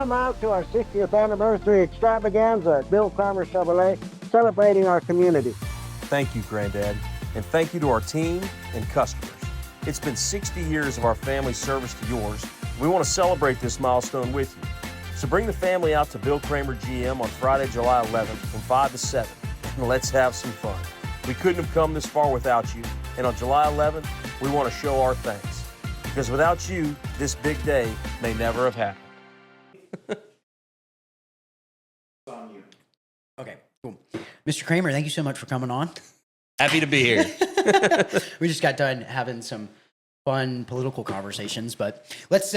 Come out to our 60th anniversary extravaganza at Will Cramer Chevrolet, celebrating our community. Thank you, Granddad, and thank you to our team and customers. It's been 60 years of our family's service to yours. We want to celebrate this milestone with you. So bring the family out to Will Cramer GM on Friday, July 11th from 5 to 7, and let's have some fun. We couldn't have come this far without you, and on July 11th, we want to show our thanks. Because without you, this big day may never have happened. Okay, cool. Mr. Cramer, thank you so much for coming on. Happy to be here. We just got done having some fun political conversations, but let's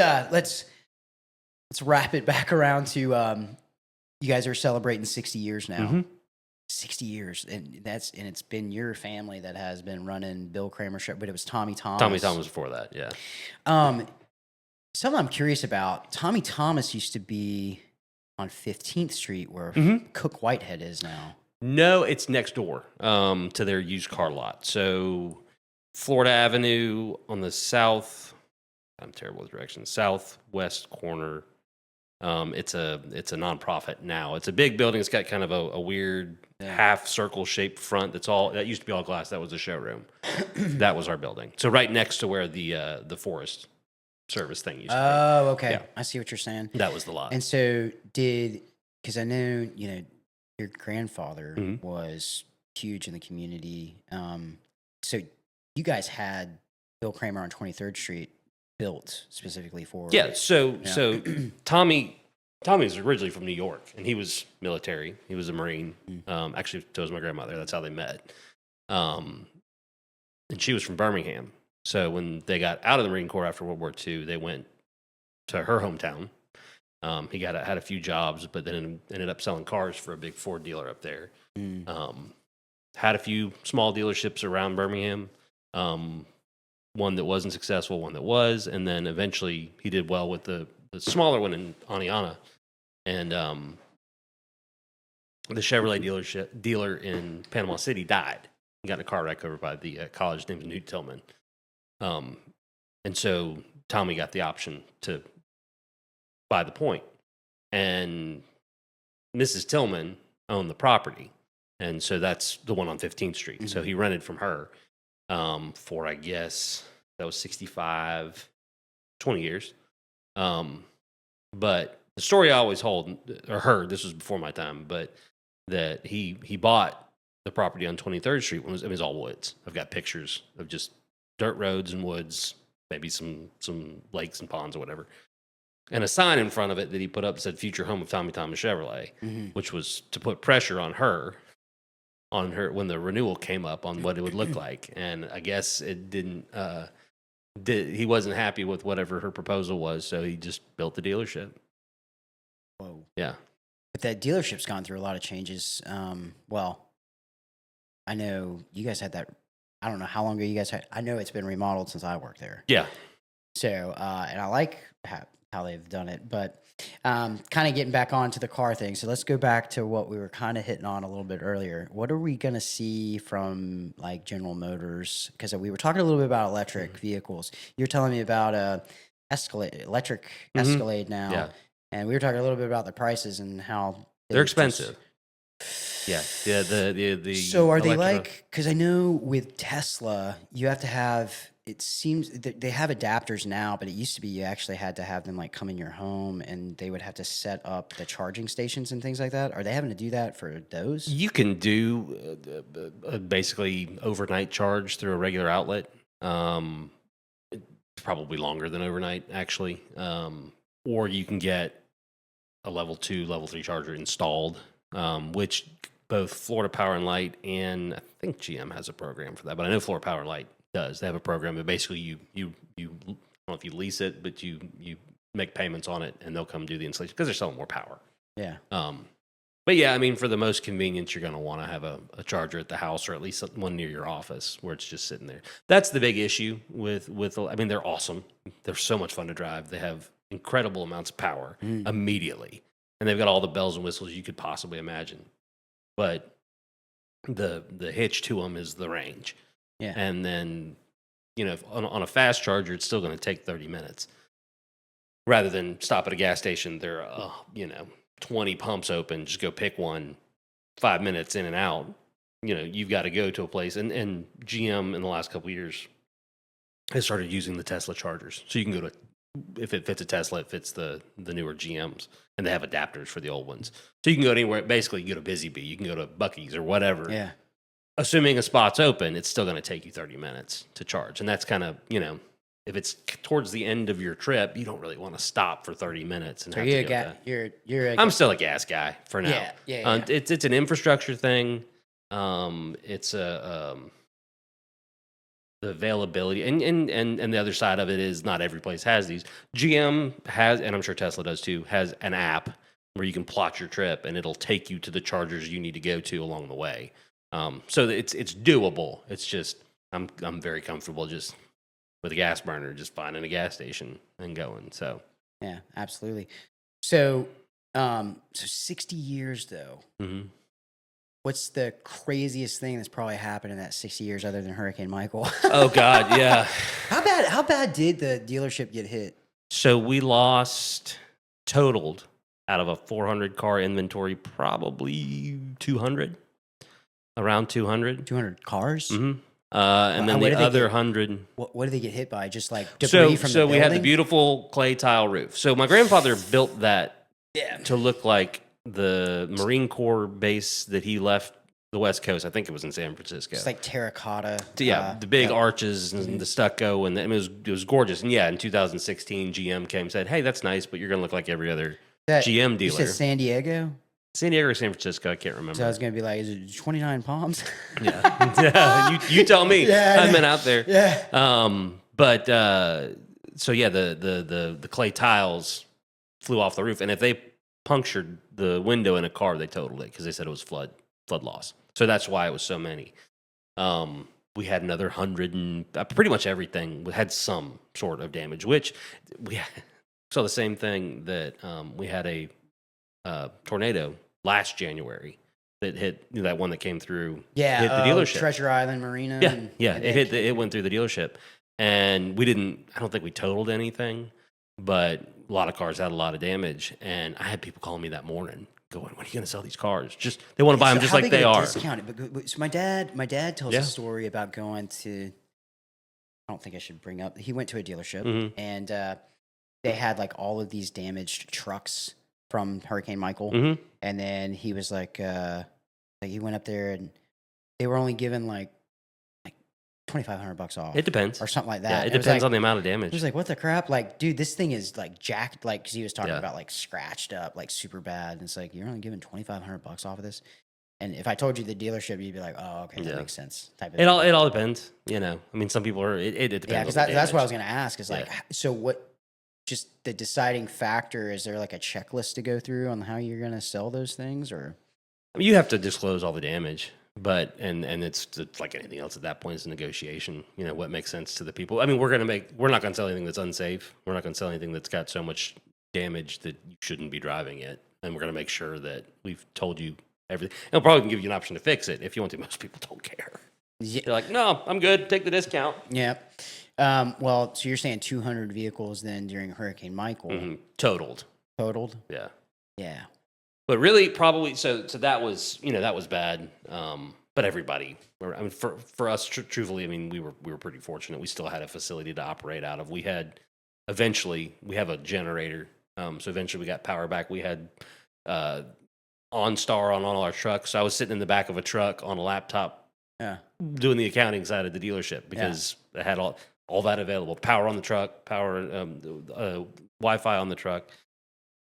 wrap it back around to you guys are celebrating 60 years now. Mm-hmm. 60 years, and it's been your family that has been running Bill Cramer Chevrolet, but it was Tommy Thomas. Tommy Thomas before that, yeah. Something I'm curious about. Tommy Thomas used to be on 15th Street where Cook Whitehead is now. No, it's next door to their used car lot. So Florida Avenue on the south, I'm terrible with directions, southwest corner. It's a nonprofit now. It's a big building. It's got kind of a weird half circle shaped front. That used to be all glass. That was the showroom. That was our building. So right next to where the Forest Service thing used to be. Oh, okay. Yeah. I see what you're saying. That was the lot. And so because I know, your grandfather was huge in the community. So you guys had Bill Cramer on 23rd Street built specifically for... Yeah, so Tommy was originally from New York, and he was military. He was a Marine. Actually, so was my grandmother. That's how they met. And she was from Birmingham. So when they got out of the Marine Corps after World War II, they went to her hometown. He had a few jobs, but then ended up selling cars for a big Ford dealer up there. Had a few small dealerships around Birmingham. One that wasn't successful, one that was, and then eventually he did well with the smaller one in Aniana. And the Chevrolet dealer in Panama City died. He got in a car wreck over by the college named Newt Tillman. And so Tommy got the option to buy the point. And Mrs. Tillman owned the property. And so that's the one on 15th Street. So he rented from her for, I guess, that was 20 years. But the story I always heard, this was before my time, but that he bought the property on 23rd Street when it was all woods. I've got pictures of just dirt roads and woods, maybe some lakes and ponds or whatever. And a sign in front of it that he put up said "Future Home of Tommy Thomas Chevrolet," which was to put pressure on her when the renewal came up on what it would look like. And I guess it didn't. He wasn't happy with whatever her proposal was, so he just built the dealership. Whoa. Yeah. But that dealership's gone through a lot of changes. Well, I know you guys had that. I don't know how long ago you guys had. I know it's been remodeled since I worked there. Yeah. So, and I like how they've done it, but kind of getting back onto the car thing. So let's go back to what we were kind of hitting on a little bit earlier. What are we going to see from like General Motors? Because we were talking a little bit about electric vehicles. You're telling me about electric Escalade now. Yeah. And we were talking a little bit about the prices and how They're expensive. Yeah. The So are they like, because I know with Tesla, you have to have, it seems that they have adapters now, but it used to be you actually had to have them like come in your home and they would have to set up the charging stations and things like that. Are they having to do that for those? You can do basically overnight charge through a regular outlet. It's probably longer than overnight, actually. Or you can get a level 2, level 3 charger installed, which both Florida Power and Light and I think GM has a program for that, but I know Florida Power and Light does. They have a program that basically you I don't know if you lease it, but you make payments on it and they'll come do the installation because they're selling more power. Yeah. But yeah, I mean, for the most convenience, you're going to want to have a charger at the house or at least one near your office where it's just sitting there. That's the big issue with I mean, they're awesome. They're so much fun to drive. They have incredible amounts of power immediately. And they've got all the bells and whistles you could possibly imagine. But the hitch to them is the range. Yeah. And then, on a fast charger, it's still going to take 30 minutes. rather than stop at a gas station. There are 20 pumps open. Just go pick one. 5 minutes in and out. You've got to go to a place, and GM in the last couple of years has started using the Tesla chargers, so you can go to, if it fits a Tesla, it fits the newer GMs, and they have adapters for the old ones, so you can go anywhere. Basically, you can go to Busy Bee, you can go to Buc-ee's or whatever. Yeah. Assuming a spot's open, it's still going to take you 30 minutes to charge, and that's kind of if it's towards the end of your trip, you don't really want to stop for 30 minutes. And So have you're to a go guy. back. You're a I'm still a gas guy for now. Yeah. It's an infrastructure thing. It's the availability, and the other side of it is not every place has these. GM has, and I'm sure Tesla does too, has an app where you can plot your trip and it'll take you to the chargers you need to go to along the way. So it's doable. It's just I'm very comfortable just with a gas burner, just finding a gas station and going. So Yeah, absolutely. So 60 years though. mhm. What's the craziest thing that's probably happened in that 60 years other than Hurricane Michael? Oh God, yeah. How bad did the dealership get hit? So we totaled out of a 400 car inventory, probably 200, around 200. 200 cars? Mm-hmm. And then What the did they other get- 100. What did they get hit by? Just like debris from the So we had the building? beautiful clay tile roof. So my grandfather built that Yeah. to look like the Marine Corps base that he left the West Coast. I think it was in San Francisco. It's like terracotta. The big yeah. arches and the stucco, and it was gorgeous. And yeah, in 2016, GM came and said, "Hey, that's nice, but you're going to look like every other GM You dealer." said San Diego? San Diego or San Francisco, I can't remember. So I was going to be like, is it 29 Palms? Yeah, you tell me. Yeah, I've been out there. Yeah. So yeah, the clay tiles flew off the roof, and if they punctured the window in a car, they totaled it because they said it was flood loss. So that's why it was so many. We had another 100, and pretty much everything had some sort of damage. Which we saw the same thing that we had a tornado last January that hit that one that came through. Yeah. hit the dealership. Treasure Island Marina. Yeah, it went through the dealership, and I don't think we totaled anything, but a lot of cars had a lot of damage, and I had people calling me that morning going, "When are you going to sell these cars?" Just they want to buy them just like they are. So my dad tells a story about going to, I don't think I should bring up, he went to a dealership and they had like all of these damaged trucks from Hurricane Michael. And then he was like he went up there and they were only given like $2,500 off. It depends. Or something like that. Yeah, it was depends like, on the amount of he damage. was like, what the crap? Like, dude, this thing is like jacked. Like, because he was talking Yeah. about like scratched up, like super bad. And it's like, you're only giving $2,500 off of this. And if I told you the dealership, you'd be like, oh, okay, that Yeah. makes sense. Type of It thing. all depends. I mean, some people are. It depends. Yeah, on because the that's what I damage. was going to ask. Is like, so what? Just the deciding factor. Is there like a checklist to go through on how you're going to sell those things, or? I mean, you have to disclose all the damage, but and it's like anything else at that point. It's a negotiation. What makes sense to the people. I mean, we're not going to sell anything that's unsafe. We're not going to sell anything that's got so much damage that you shouldn't be driving it. And we're going to make sure that we've told you everything. And we'll probably give you an option to fix it if you want to. Most people don't care. Yeah. They're like, no, I'm good. Take the discount. Yeah. Well, so you're saying 200 vehicles then during Hurricane Michael Totaled. totaled? Yeah. Yeah. But really, probably so that was that was bad. But everybody, I mean, for us, truthfully, I mean, we were pretty fortunate. We still had a facility to operate out of. We have a generator. So eventually we got power back. We had OnStar on all our trucks. So I was sitting in the back of a truck on a laptop, doing the accounting side of the dealership because I had all that available. Power on the truck, Wi-Fi on the truck.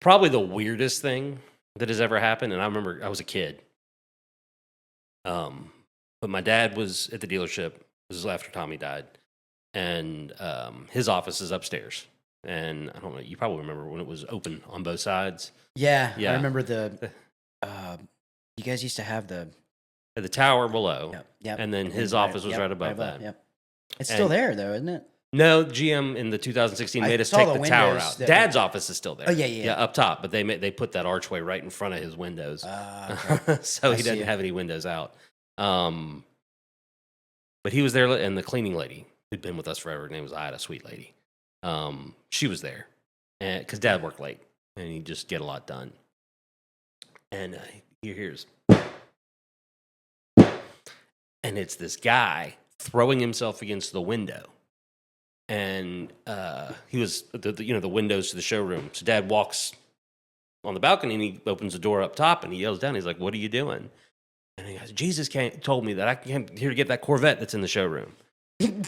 Probably the weirdest thing that has ever happened, and I remember I was a kid. But my dad was at the dealership. This is after Tommy died, and his office is upstairs. And I don't know, you probably remember when it was open on both sides. Yeah. Yeah. I remember you guys used to have the tower below, Yep. and then his office was right above that. Yep. It's still there though, isn't it? No, GM in the 2016 made us saw take the the tower windows out. that- Dad's office is still there. Oh, yeah. up top. But they put that archway right in front of his windows, Okay. so I he see doesn't it. have any windows out. But he was there, and the cleaning lady who'd been with us forever, her name was Ida, sweet lady. She was there, and because Dad worked late and he just get a lot done. And he hears, and it's this guy throwing himself against the window. And he was the windows to the showroom. So Dad walks on the balcony and he opens the door up top and he yells down. He's like, "What are you doing?" And he goes, "Jesus told me that I came here to get that Corvette that's in the showroom." And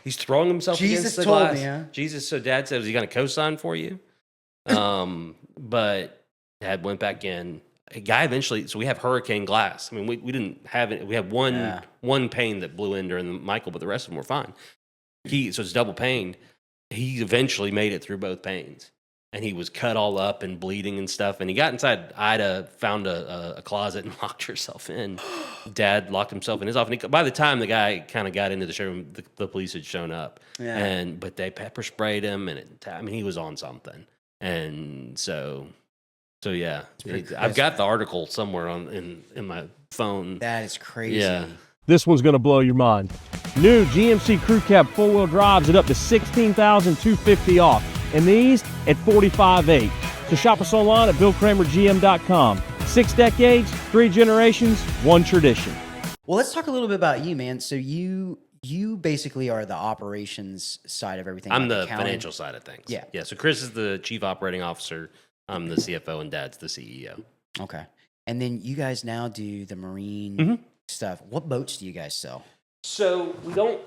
he's throwing himself against the glass. Me, huh? Jesus. So Dad said, "Is he going to co-sign for you?" But Dad went back in. A guy eventually. So we have hurricane glass. I mean, we didn't have it. We had one pane that blew in during the Michael, but the rest of them were fine. So it's double paned. He eventually made it through both panes. And he was cut all up and bleeding and stuff. And he got inside. Ida found a closet and locked herself in. Dad locked himself in his office. And by the time the guy kind of got into the showroom, the police had shown up. Yeah. But they pepper sprayed him, and he was on something. And so yeah, I've got the article somewhere in my phone. That is crazy. Yeah. This one's going to blow your mind. New GMC Crew Cab 4-wheel drives at up to $16,250 off. And these at $45,800. So shop us online at BillCramerGM.com. 6 decades, 3 generations, 1 tradition. Well, let's talk a little bit about you, man. So you basically are the operations side of everything. I'm like the accounting. financial side of things. Yeah. Yeah. So Chris is the chief operating officer. I'm the CFO, and Dad's the CEO. Okay. And then you guys now do the marine stuff. What boats do you guys sell? So we don't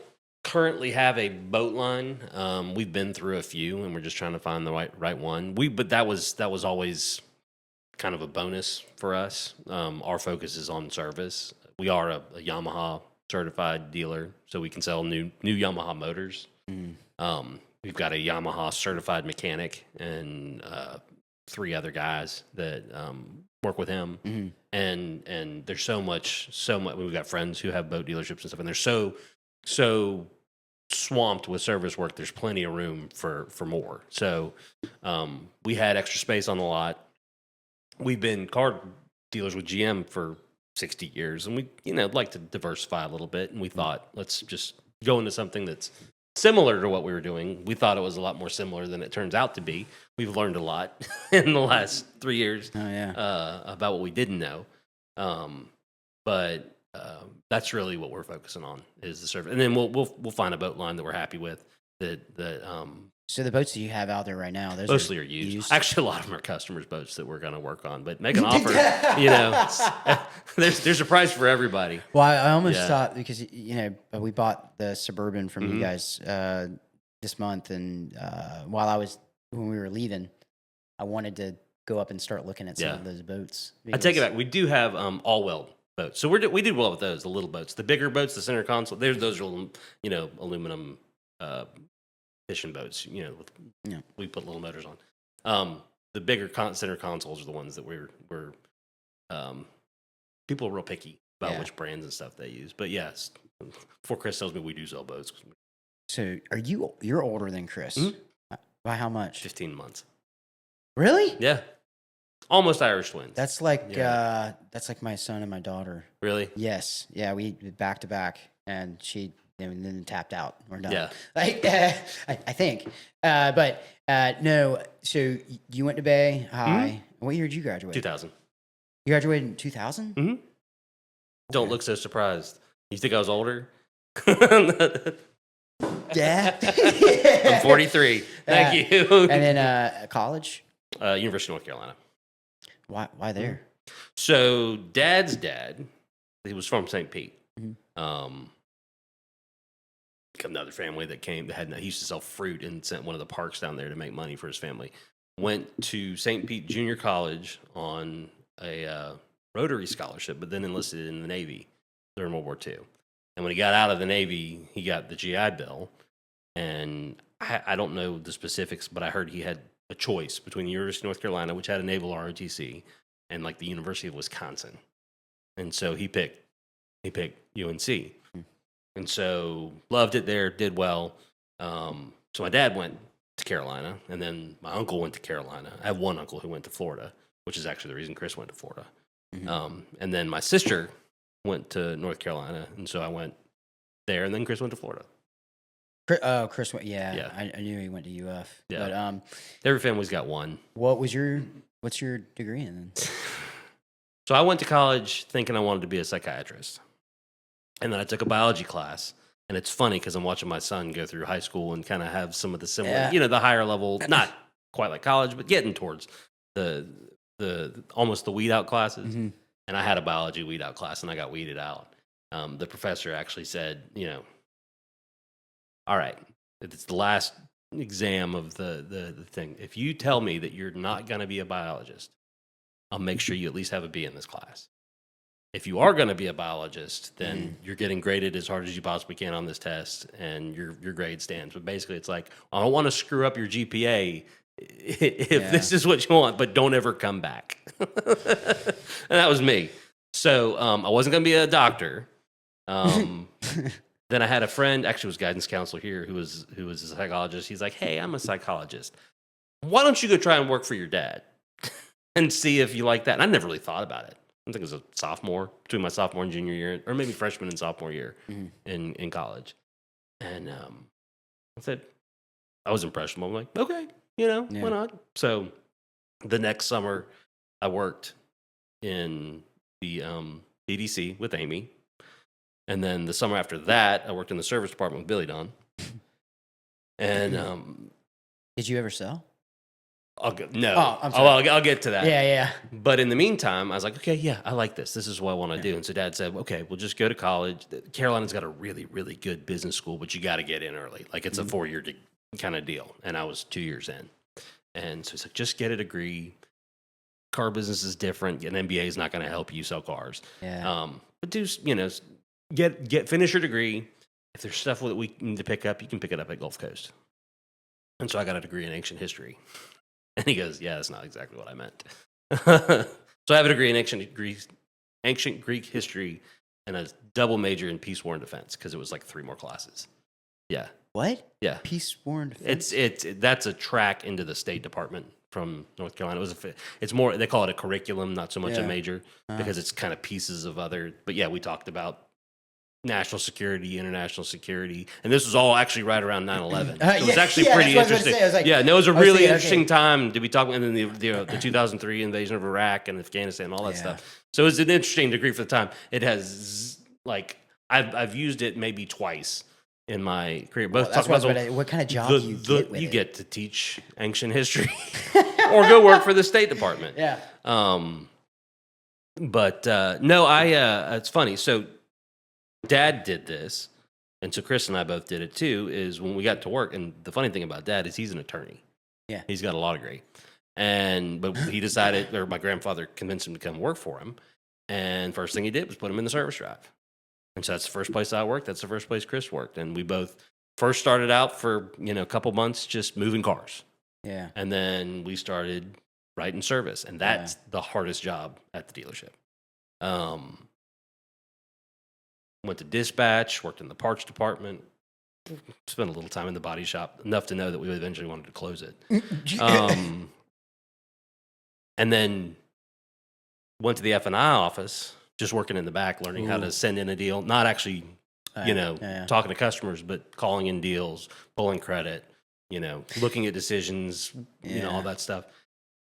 currently have a boat line. We've been through a few, and we're just trying to find the right one. But that was always kind of a bonus for us. Our focus is on service. We are a Yamaha certified dealer, so we can sell new Yamaha motors. We've got a Yamaha certified mechanic and 3 other guys that work with him. And there's so much. We've got friends who have boat dealerships and stuff, and they're so swamped with service work. There's plenty of room for more. So we had extra space on the lot. We've been car dealers with GM for 60 years, and we like to diversify a little bit. And we thought, let's just go into something that's similar to what we were doing. We thought it was a lot more similar than it turns out to be. We've learned a lot in the last 3 years about what we didn't know. But that's really what we're focusing on is the service, and then we'll find a boat line that we're happy with. So the boats that you have out there right now, those mostly are used. Actually, a lot of them are customers' boats that we're going to work on, but make an offer. There's a price for everybody. Well, I almost thought because we bought the Suburban from you guys this month, and when we were leaving, I wanted to go up and start looking at some of those boats. I take it back. We do have all-well boats, so we did well with those. The little boats, the bigger boats, the center console. Those are aluminum fishing boats. We put little motors on. The bigger center consoles are the ones that we're people are real picky about which brands and stuff they use. But yes, before Chris tells me we do sell boats. So you're older than Chris? By how much? 15 months. Really? Yeah. Almost Irish twins. That's like my son and my daughter. Really? Yes. Yeah, we back to back, and she and then tapped out. We're done. Yeah. I think. But no. So you went to Bay High. What year did you graduate? 2000. You graduated in 2000? Mm-hmm. Don't look so surprised. You think I was older? Yeah. I'm 43. Thank you. And then college? University of North Carolina. Why there? So Dad's dad, he was from St. Pete. Another family that he used to sell fruit and sent one of the parks down there to make money for his family. Went to St. Pete Junior College on a Rotary scholarship, but then enlisted in the Navy during World War II. And when he got out of the Navy, he got the GI Bill. And I don't know the specifics, but I heard he had a choice between the University of North Carolina, which had a naval ROTC, and like the University of Wisconsin. And so he picked UNC. And so loved it there, did well. So my dad went to Carolina, and then my uncle went to Carolina. I have one uncle who went to Florida, which is actually the reason Chris went to Florida. And then my sister went to North Carolina, and so I went there, and then Chris went to Florida. Chris went. Yeah, Yeah. I knew he went to UF. Yeah. But Every family's got one. what's your degree in? Then? So I went to college thinking I wanted to be a psychiatrist. And then I took a biology class. And it's funny because I'm watching my son go through high school and kind of have some of the similar, Yeah. the higher level, not quite like college, but getting towards the almost the weed out classes. Mm-hmm. And I had a biology weed out class and I got weeded out. The professor actually said, all right, it's the last exam of the thing. If you tell me that you're not going to be a biologist, I'll make sure you at least have a B in this class. If you are going to be a biologist, then you're getting graded as hard as you possibly can on this test, and your grade stands. But basically, it's like, I don't want to screw up your GPA if this is what you want, but don't ever come back. And that was me. So I wasn't going to be a doctor. Then I had a friend, actually was guidance counselor here, who was a psychologist. He's like, hey, I'm a psychologist. Why don't you go try and work for your dad and see if you like that? And I never really thought about it. I think it was a sophomore, between my sophomore and junior year, or maybe freshman and sophomore year in college. And I said, I was impressionable. I'm like, okay, why not? So the next summer, I worked in the BDC with Amy. And then the summer after that, I worked in the service department with Billy Don. And did you ever sell? I'll get to that. Yeah. But in the meantime, I was like, okay, yeah, I like this. This is what I want to do. And so Dad said, okay, we'll just go to college. Carolina's got a really, really good business school, but you got to get in early. Like it's a 4-year kind of deal. And I was 2 years in. And so he's like, just get a degree. Car business is different. An MBA is not going to help you sell cars. Yeah. But finish your degree. If there's stuff that we need to pick up, you can pick it up at Gulf Coast. And so I got a degree in ancient history. And he goes, yeah, that's not exactly what I meant. So I have a degree in ancient Greek history and a double major in peace, war, and defense because it was like 3 more classes. Yeah. What? Yeah. Peace, war, and defense? That's a track into the State Department from North Carolina. It's more, they call it a curriculum, not so much a major, because it's kind of pieces of other. But yeah, we talked about national security, international security, and this was all actually right around 9/11. So it was actually pretty interesting. It was a really interesting time to be talking. And then the 2003 invasion of Iraq and Afghanistan, and all that stuff. So it's an interesting degree for the time. It has I've used it maybe twice in my career. Both that's what kind of job do you get with you it? get to teach ancient history or go work for the State Department. Yeah. It's funny. So Dad did this, and so Chris and I both did it too, is when we got to work, and the funny thing about Dad is he's an attorney. Yeah. He's got a law degree. But he decided, or my grandfather convinced him to come work for him, and first thing he did was put him in the service drive. And so that's the first place I worked. That's the first place Chris worked. And we both first started out for, a couple months just moving cars. Yeah. And then we started right in service, and that's the hardest job at the dealership. Went to dispatch, worked in the parts department, spent a little time in the body shop, enough to know that we eventually wanted to close it. And then went to the F&I office, just working in the back, learning how to send in a deal, not actually, talking to customers, but calling in deals, pulling credit, looking at decisions, all that stuff.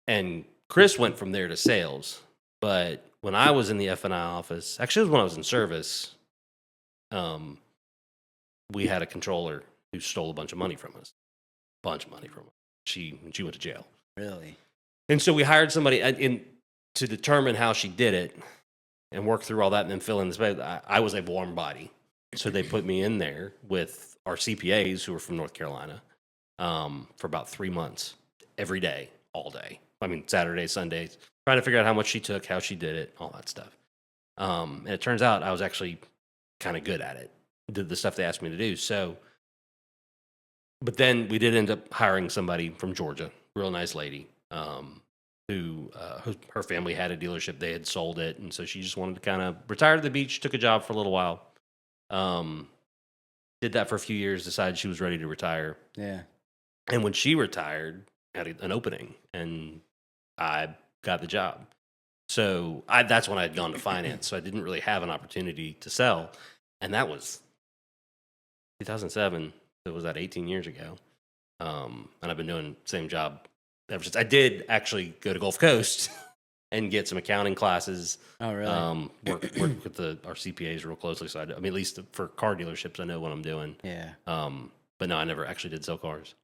And Chris went from there to sales. But when I was in the F&I office, actually it was when I was in service, we had a controller who stole a bunch of money from us. She went to jail. Really? And so we hired somebody to determine how she did it and work through all that and then fill in the space. I was a warm body. So they put me in there with our CPAs who were from North Carolina for about 3 months, every day, all day. I mean, Saturdays, Sundays, trying to figure out how much she took, how she did it, all that stuff. And it turns out I was actually kind of good at it, did the stuff they asked me to do. So, but then we did end up hiring somebody from Georgia, real nice lady, who her family had a dealership. They had sold it. And so she just wanted to kind of retire to the beach, took a job for a little while. Did that for a few years, decided she was ready to retire. Yeah. And when she retired, had an opening, and I got the job. So that's when I had gone to finance. So I didn't really have an opportunity to sell. And that was 2007. So was that 18 years ago? And I've been doing the same job ever since. I did actually go to Gulf Coast and get some accounting classes. Oh, really? Work with our CPAs real closely. So I mean, at least for car dealerships, I know what I'm doing. Yeah. But no, I never actually did sell cars.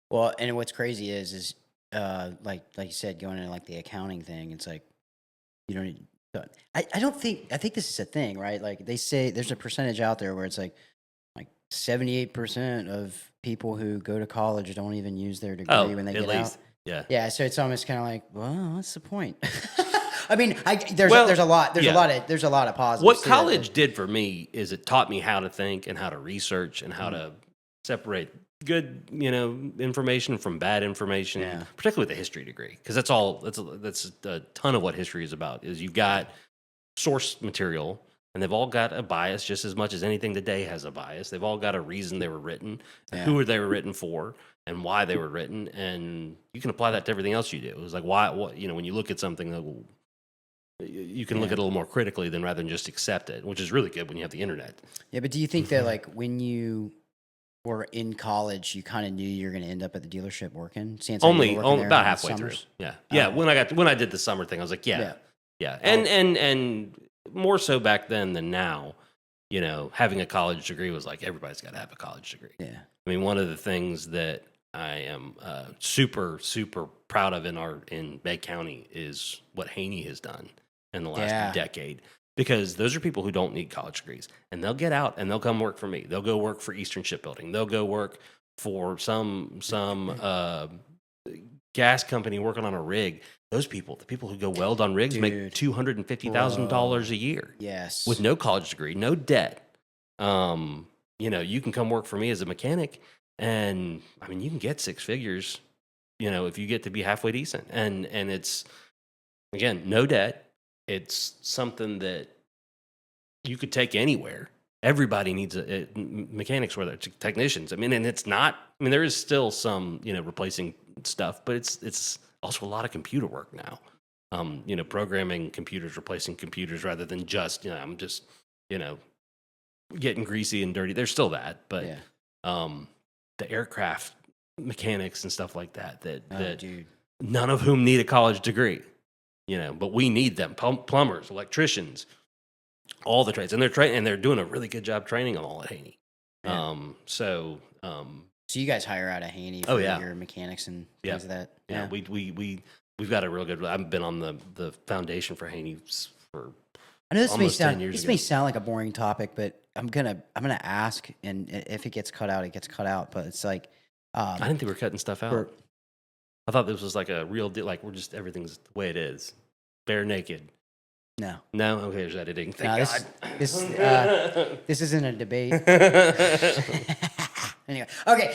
Well, and what's crazy is like you said, going into like the accounting thing, it's like you don't. I don't think I think this is a thing, right? Like they say, there's a percentage out there where it's like 78% of people who go to college don't even use their degree when they get out. Yeah. Yeah, so it's almost kind of like, well, what's the point? I mean, there's a lot of positives. What to college did for me is it taught me how to think and how to research and how to separate good, information from bad information, particularly with a history degree, because that's a ton of what history is about. Is you've got source material, and they've all got a bias just as much as anything today has a bias. They've all got a reason they were written, who they were written for, and why they were written, and you can apply that to everything else you do. It's like when you look at something, you can look at it a little more critically than rather than just accept it, which is really good when you have the internet. Yeah, but do you think that like when you were in college, you kind of knew you were going to end up at the dealership working? Only about halfway through. Yeah. When I did the summer thing, I was like, yeah. And more so back then than now. Having a college degree was like everybody's got to have a college degree. Yeah. I mean, one of the things that I am super, super proud of in Bay County is what Haney has done in the last decade. Because those are people who don't need college degrees. And they'll get out and they'll come work for me. They'll go work for Eastern Shipbuilding. They'll go work for some gas company working on a rig. Those people, the people who go weld on rigs, make $250,000 a year. Yes. With no college degree, no debt. You can come work for me as a mechanic, and I mean, you can get six figures, if you get to be halfway decent. And it's, again, no debt. It's something that you could take anywhere. Everybody needs mechanics, whether it's technicians. I mean, and it's not. I mean, there is still some, replacing stuff, but it's also a lot of computer work now. Programming computers, replacing computers, rather than just, I'm just, getting greasy and dirty. There's still that, but the aircraft mechanics and stuff like that none of whom need a college degree. But we need them. Plumbers, electricians, all the trades, and they're doing a really good job training them all at Haney. So you guys hire out of Haney for your mechanics and things like that. Yeah, we've got a real good. I've been on the foundation for Haney for. I know this may may sound like a boring topic, but I'm gonna ask, and if it gets cut out, it gets cut out. But it's like I didn't think we were cutting stuff out. I thought this was like a real deal. Like everything's the way it is, bare naked. No. Okay, there's editing. Thank God. This isn't a debate. Anyway, okay.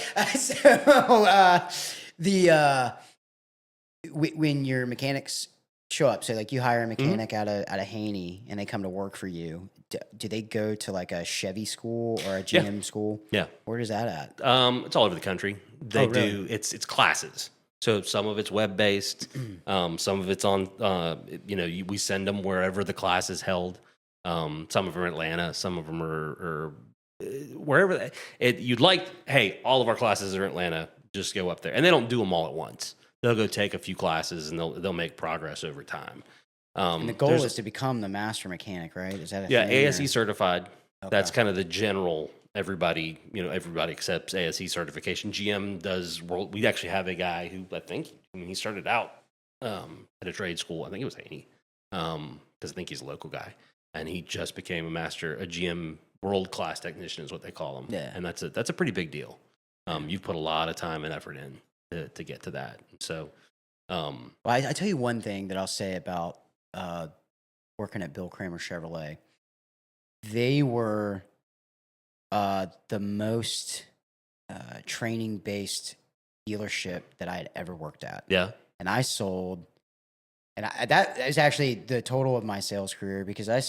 When your mechanics show up, so like you hire a mechanic out of Haney, and they come to work for you. Do they go to like a Chevy school or a GM school? Yeah. Where is that at? It's all over the country. They do. It's classes. So some of it's web-based, some of it's on, we send them wherever the class is held. Some of them are Atlanta, some of them are wherever. You'd like, hey, all of our classes are in Atlanta, just go up there. And they don't do them all at once. They'll go take a few classes, and they'll make progress over time. And the goal is to become the master mechanic, right? Is that a thing, ASE certified. Okay. That's kind of the general. Everybody accepts ASE certification. GM does world. We actually have a guy who he started out at a trade school. I think it was Haney, because I think he's a local guy, and he just became a GM world class technician is what they call him. Yeah, and that's a pretty big deal. You've put a lot of time and effort in to get to that. So, I tell you one thing that I'll say about working at Will Cramer Chevrolet. They were the most training-based dealership that I had ever worked at. Yeah. And I sold, and that is actually the total of my sales career, because I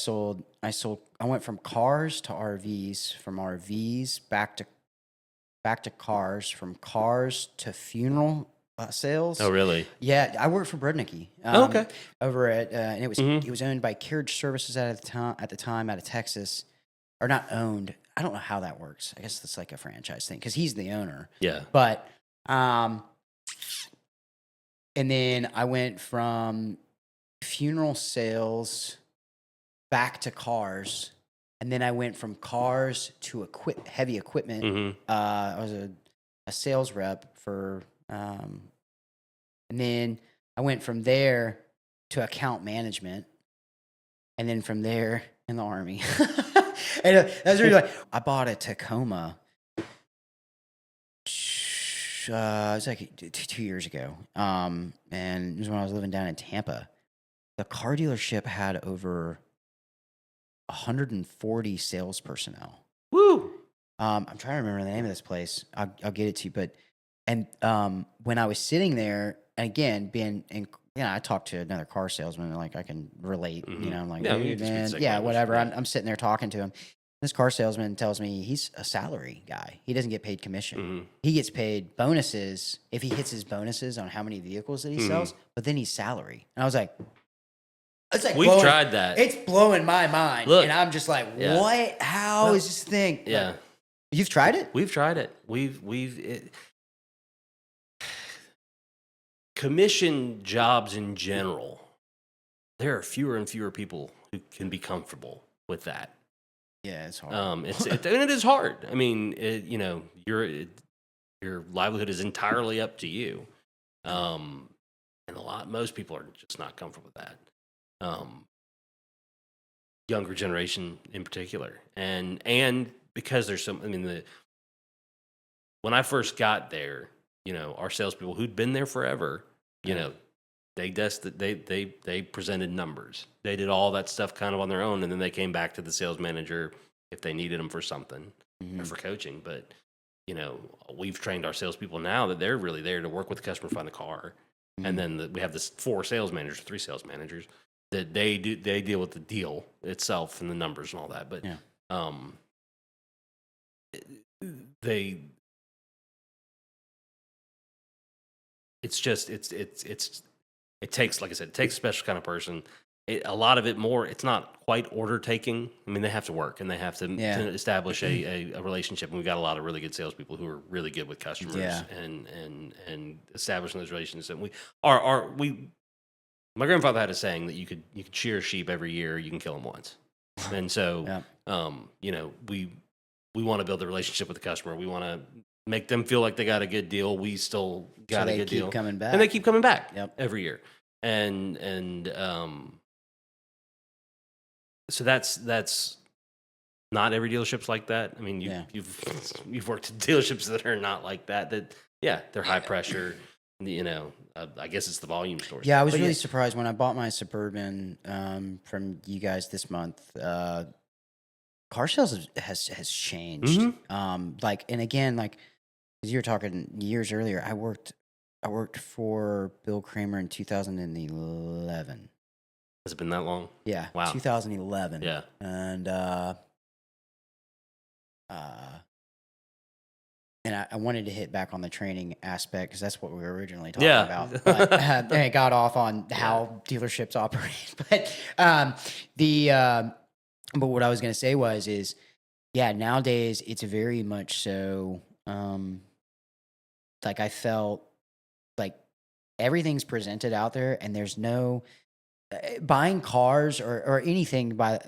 went from cars to RVs, from RVs back to cars, from cars to funeral sales. Oh, really? Yeah, I worked for Brudnicki. Okay. Over at and it was owned by Carriage Services at the time out of Texas, or not owned. I don't know how that works. I guess it's like a franchise thing because he's the owner. Yeah. But and then I went from funeral sales back to cars, and then I went from cars to heavy equipment. Mm-hmm. I was a sales rep for, and then I went from there to account management, and then from there in the Army. And that's really like I bought a Tacoma. It was like 2 years ago, and it was when I was living down in Tampa. The car dealership had over 140 sales personnel. Woo! I'm trying to remember the name of this place. I'll get it to you. But when I was sitting there, and again, I talked to another car salesman, and like I can relate. Mhm. You know, I'm like, Yeah, you dude, can speak man, second yeah, language, whatever. right. I'm sitting there talking to him. This car salesman tells me he's a salary guy. He doesn't get paid commission. Mhm. He gets paid bonuses if he hits his bonuses on how many vehicles that he sells. But then he's salary, and I was like, it's like We've tried that. It's blowing my mind, Look, and I'm just like, yeah. what? How is this thing? Yeah. Like, you've tried it? We've tried it. Commission jobs in general, there are fewer and fewer people who can be comfortable with that. Yeah, it's hard. And it is hard. I mean, your livelihood is entirely up to you. And most people are just not comfortable with that. Younger generation in particular, and because there's some. I mean, when I first got there, our salespeople who'd been there forever, they presented numbers. They did all that stuff kind of on their own, and then they came back to the sales manager if they needed them for something or for coaching. But we've trained our salespeople now that they're really there to work with the customer, find the car, and then we have this 3 sales managers that they deal with the deal itself and the numbers and all that. But it takes, like I said, it takes a special kind of person. A lot of it it's not quite order taking. I mean, they have to work and they have to establish a relationship. And we've got a lot of really good salespeople who are really good with customers and establishing those relationships. And my grandfather had a saying that you could shear a sheep every year, you can kill them once. And so, we want to build a relationship with the customer. We want to make them feel like they got a good deal. We still got a good deal. Coming back. And they keep coming back every year. And so that's not every dealership's like that. I mean, you've worked at dealerships that are not like that. They're high pressure. I guess it's the volume stores. Yeah, I was really surprised when I bought my Suburban from you guys this month. Car sales has changed. And again, like as you were talking years earlier, I worked for Bill Cramer in 2011. Has it been that long? Yeah. Wow. 2011. Yeah. And I wanted to hit back on the training aspect because that's what we were originally talking about. But I got off on how dealerships operate. But what I was going to say is nowadays it's very much so like I felt like everything's presented out there and there's no buying cars or anything or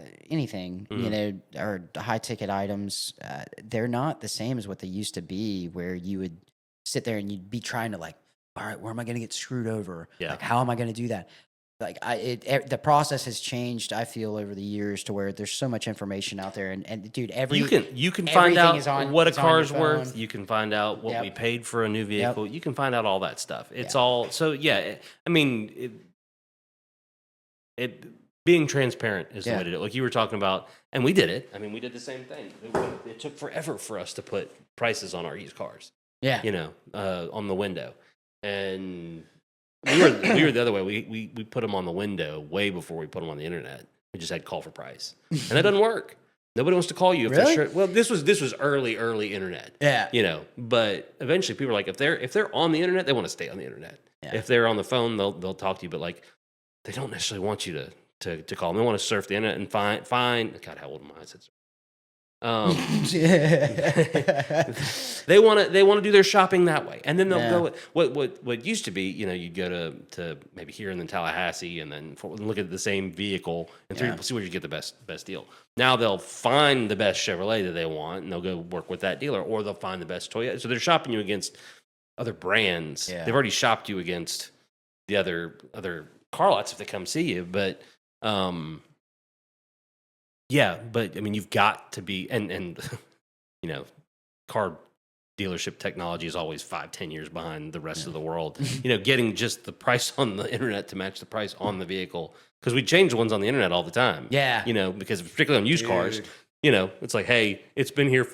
high ticket items, they're not the same as what they used to be, where you would sit there and you'd be trying to like, all right, where am I going to get screwed over? Yeah. Like, how am I going to do that? Like the process has changed, I feel, over the years to where there's so much information out there and dude, you can find out what a car's on your phone. worth. You can find out what we paid for a new vehicle. You can find out all that stuff. It's all, so I mean, it being transparent is the way to do it. Like you were talking about, and we did it. I mean, we did the same thing. It took forever for us to put prices on our used cars. Yeah. On the window. And we were the other way. We put them on the window way before we put them on the internet. We just had call for price. And that doesn't work. Nobody wants to call you if they're sure. Well, this was early internet. Yeah. But eventually people are like, if they're on the internet, they want to stay on the internet. Yeah. If they're on the phone, they'll talk to you, but like they don't necessarily want you to call them. They want to surf the internet and find God, how old am I? They want to do their shopping that way, and then they'll go. What used to be, you'd go to maybe here and then Tallahassee, and then look at the same vehicle and see where you get the best deal. Now they'll find the best Chevrolet that they want, and they'll go work with that dealer, or they'll find the best Toyota. So they're shopping you against other brands. Yeah. They've already shopped you against the other car lots if they come see you, but. Yeah, but I mean, you've got to be, and car dealership technology is always 5-10 years behind the rest of the world. Getting just the price on the internet to match the price on the vehicle, because we change ones on the internet all the time. Yeah. Because particularly on used cars, it's like, hey, it's been here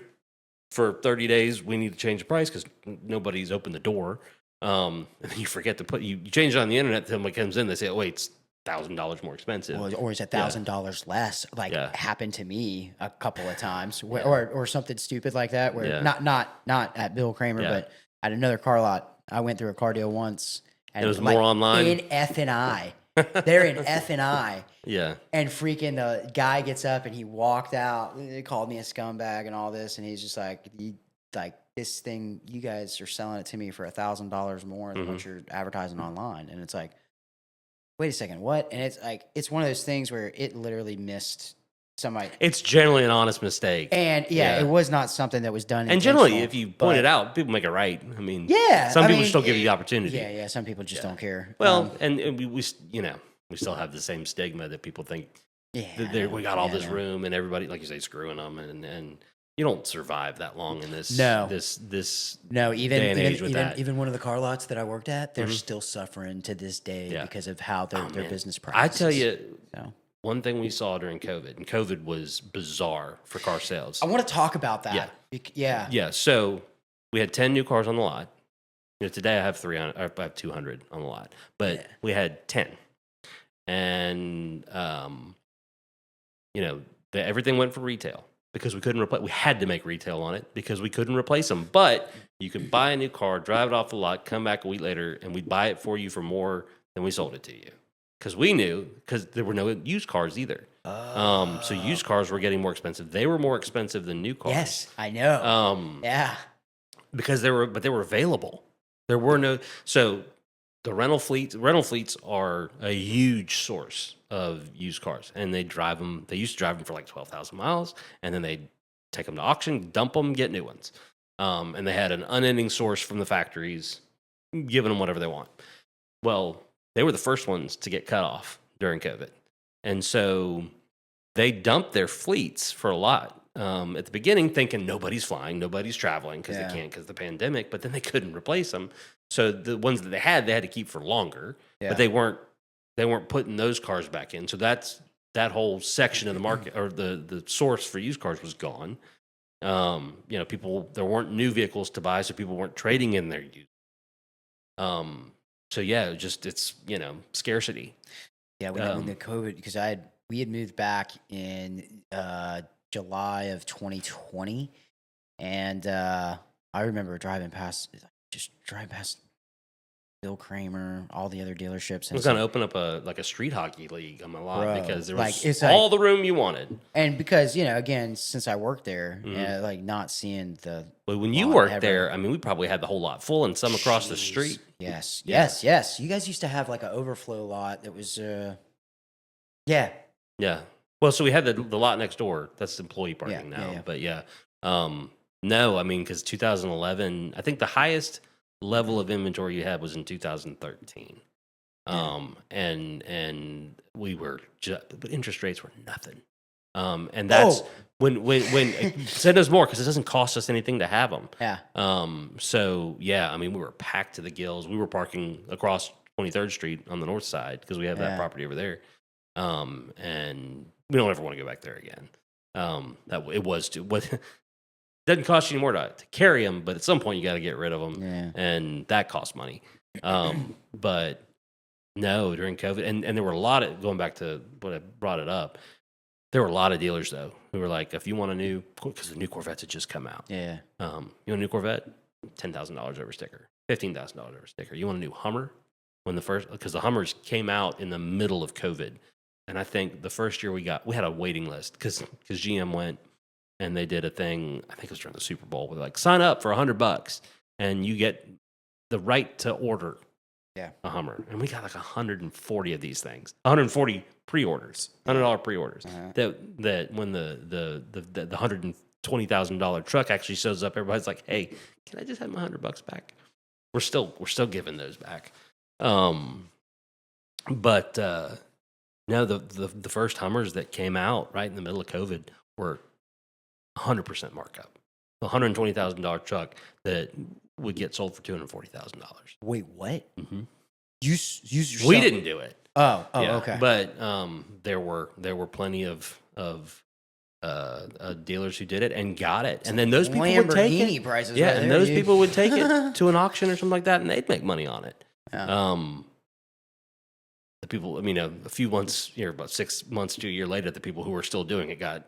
for 30 days. We need to change the price because nobody's opened the door. And then you forget to you change it on the internet. Somebody comes in, they say, oh, wait, it's $1,000 more expensive, or is $1,000 less? Happened to me a couple of times, or something stupid like that. Where not at Bill Cramer, but at another car lot. I went through a car deal once, and it was more online in F&I. They're in F&I. Yeah, and freaking the guy gets up and he walked out. They called me a scumbag and all this, and he's just like, this thing, you guys are selling it to me for $1,000 more than what you're advertising online, and it's like. Wait a second, what? And it's like, it's one of those things where it literally missed somebody. It's generally an honest mistake. And it was not something that was done. And generally, if you point it out, people make it right. I mean, some people just don't give you the opportunity. Yeah, some people just don't care. Well, and we still have the same stigma that people think that we got all this room and everybody, like you say, screwing them, and you don't survive that long in this this even one of the car lots that I worked at, they're still suffering to this day because of how their business practices. I tell you, one thing we saw during COVID, and COVID was bizarre for car sales. I want to talk about that. Yeah. So we had 10 new cars on the lot. Today I have 200 on the lot, but we had 10, and everything went for retail. Because we couldn't replace, we had to make retail on it because we couldn't replace them. But you could buy a new car, drive it off the lot, come back a week later, and we'd buy it for you for more than we sold it to you. Because we knew, because there were no used cars either. So used cars were getting more expensive. They were more expensive than new cars. Yes, I know. Because they were available. There were no. So the rental fleets are a huge source of used cars, and they used to drive them for like 12,000 miles, and then they'd take them to auction, dump them, get new ones. And they had an unending source from the factories, giving them whatever they want. Well, they were the first ones to get cut off during COVID. And so they dumped their fleets for a lot at the beginning, thinking nobody's flying, nobody's traveling because they can't because of the pandemic, but then they couldn't replace them. So the ones that they had to keep for longer, but they weren't putting those cars back in. So that whole section of the market, or the source for used cars, was gone. There weren't new vehicles to buy, so people weren't trading in their used. It's scarcity. Yeah, when the COVID, because we had moved back in July of 2020, and I remember driving past Will Cramer, all the other dealerships. I was going to open up a street hockey league on my lot because there was it's all the room you wanted. And because, again, since I worked there, not seeing the. But when you worked there, I mean, we probably had the whole lot full and some across the street. Yes. You guys used to have like an overflow lot that was, Yeah. Well, so we had the lot next door. That's employee parking now. Yeah. But no, I mean, because 2011, I think the highest level of inventory you had was in 2013. And we were but interest rates were nothing. And that's when send us more, because it doesn't cost us anything to have them. Yeah. I mean, we were packed to the gills. We were parking across 23rd Street on the north side because we have that property over there. And we don't ever want to go back there again. Doesn't cost you any more to carry them, but at some point you got to get rid of them, and that costs money. But no, during COVID, and there were a lot of, going back to what I brought it up, there were a lot of dealers though who were like, if you want a new, because the new Corvettes had just come out. Yeah. You want a new Corvette? $10,000 over sticker, $15,000 over sticker. You want a new Hummer? Because the Hummers came out in the middle of COVID, and I think the first year we had a waiting list because GM went, and they did a thing. I think it was during the Super Bowl. Where like sign up for $100 and you get the right to order a Hummer. And we got like 140 of these things, 140 pre-orders, $100 pre-orders. That when the $120,000 truck actually shows up, everybody's like, "Hey, can I just have my $100 back?" We're still giving those back. But no, the first Hummers that came out right in the middle of COVID were 100% markup. The $120,000 truck that would get sold for $240,000. Wait, what? Mm-hmm. You We didn't do it. Oh, Yeah, okay. But there were plenty of dealers who did it and got it, and then those people would take Lamborghini it. prices. Yeah, right and there, those dude. people would take it to an auction or something like that, and they'd make money on it. Yeah. The people, I mean, a few months, about 6 months to a year later, the people who were still doing it got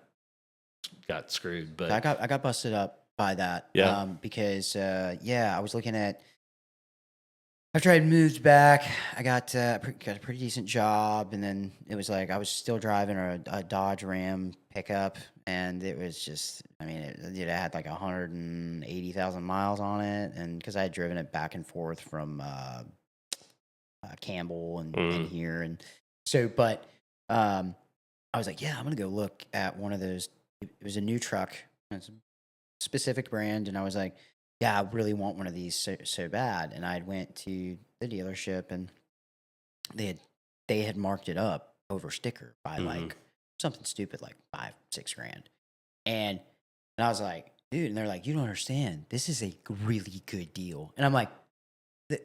screwed. But I got busted up by that. Yeah. Because I was looking at after I moved back, I got a pretty decent job, and then it was like I was still driving a Dodge Ram pickup, and it was just, I mean, it had like 180,000 miles on it, and because I had driven it back and forth from Campbell and here, and so, but I was like, yeah, I'm gonna go look at one of those. It was a new truck, it's a specific brand, and I was like, yeah, I really want one of these so bad. And I went to the dealership, and they had marked it up over sticker by like something stupid, like $5-6 grand, and I was like, dude, and they're like, you don't understand, this is a really good deal, and I'm like,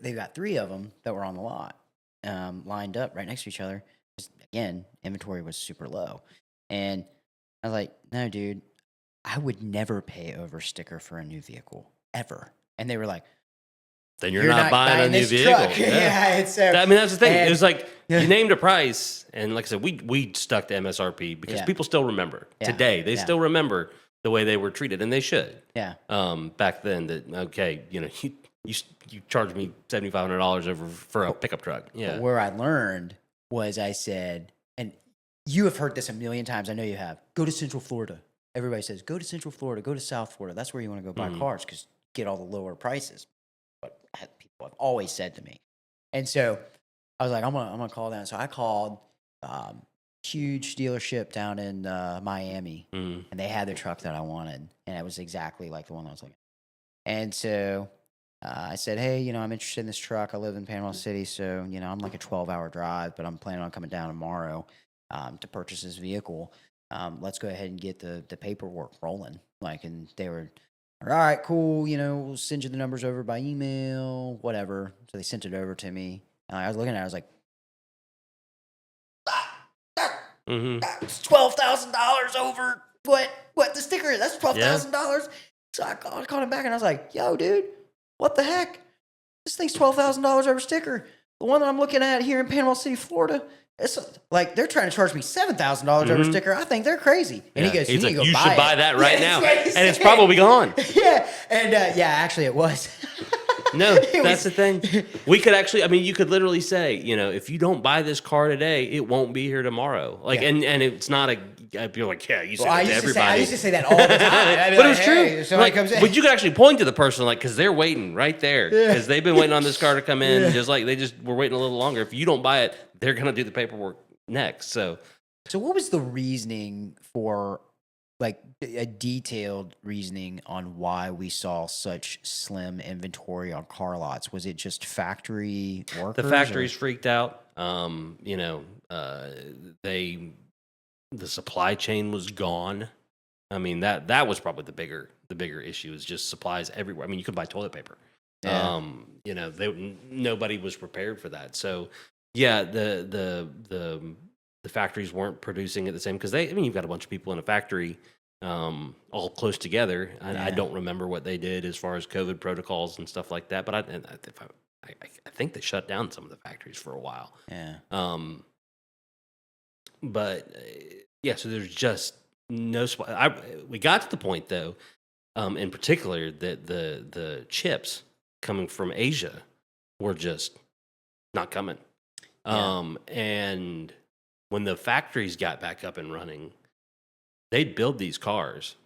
they got 3 of them that were on the lot, lined up right next to each other. Just, again, inventory was super low. And I was like, no, dude, I would never pay over sticker for a new vehicle, ever. And they were like, then you're not buying a new this vehicle. truck. Yeah, it's so, I mean, that's the thing. and- It was like you named a price, and like I said, we stuck to MSRP because people still remember today. They still remember the way they were treated, and they should. Yeah. Back then, that okay, you charged me $7,500 over for a pickup truck. Yeah. But where I learned was I said, and you have heard this a million times. I know you have. Go to Central Florida. Everybody says, go to Central Florida, go to South Florida. That's where you want to go buy cars because get all the lower prices. What people have always said to me. And so I was like, I'm gonna call down. So I called huge dealership down in Miami, and they had the truck that I wanted, and it was exactly like the one I was looking at. And so I said, hey, I'm interested in this truck. I live in Panama City, so, I'm like a 12-hour drive, but I'm planning on coming down tomorrow to purchase this vehicle. Let's go ahead and get the paperwork rolling. And they were, all right, cool. We'll send you the numbers over by email, whatever. So they sent it over to me. I was looking at it. I was like, that's $12,000 over what the sticker is. That's $12,000. So I called him back, and I was like, yo, dude, what the heck? This thing's $12,000 over sticker. The one that I'm looking at here in Panama City, Florida, it's like they're trying to charge me $7,000 over sticker. I think they're crazy. And he goes, he's like, you you should buy that right now, and and it's probably gone. Yeah, and actually, it was. No, that's the thing. We could actually, you could literally say, if you don't buy this car today, it won't be here tomorrow. And it's not you're like, yeah, you say that to everybody. I used to say that all the time. But it was true. Hey, somebody comes in. But you could actually point to the person, because they're waiting right there. Because they've been waiting on this car to come in, just like they just were waiting a little longer. If you don't buy it, they're going to do the paperwork next. So what was the reasoning for, a detailed reasoning on why we saw such slim inventory on car lots? Was it just factory workers? the factories freaked out. The supply chain was gone. That was probably the bigger issue, is just supplies everywhere. You could buy toilet paper. Yeah. Nobody was prepared for that. So yeah, the factories weren't producing at the same, because you've got a bunch of people in a factory all close together. I don't remember what they did as far as COVID protocols and stuff like that, but I think they shut down some of the factories for a while. Yeah. But so there's just no supply. We got to the point, though, in particular, that the chips coming from Asia were just not coming. And when the factories got back up and running, they'd build these cars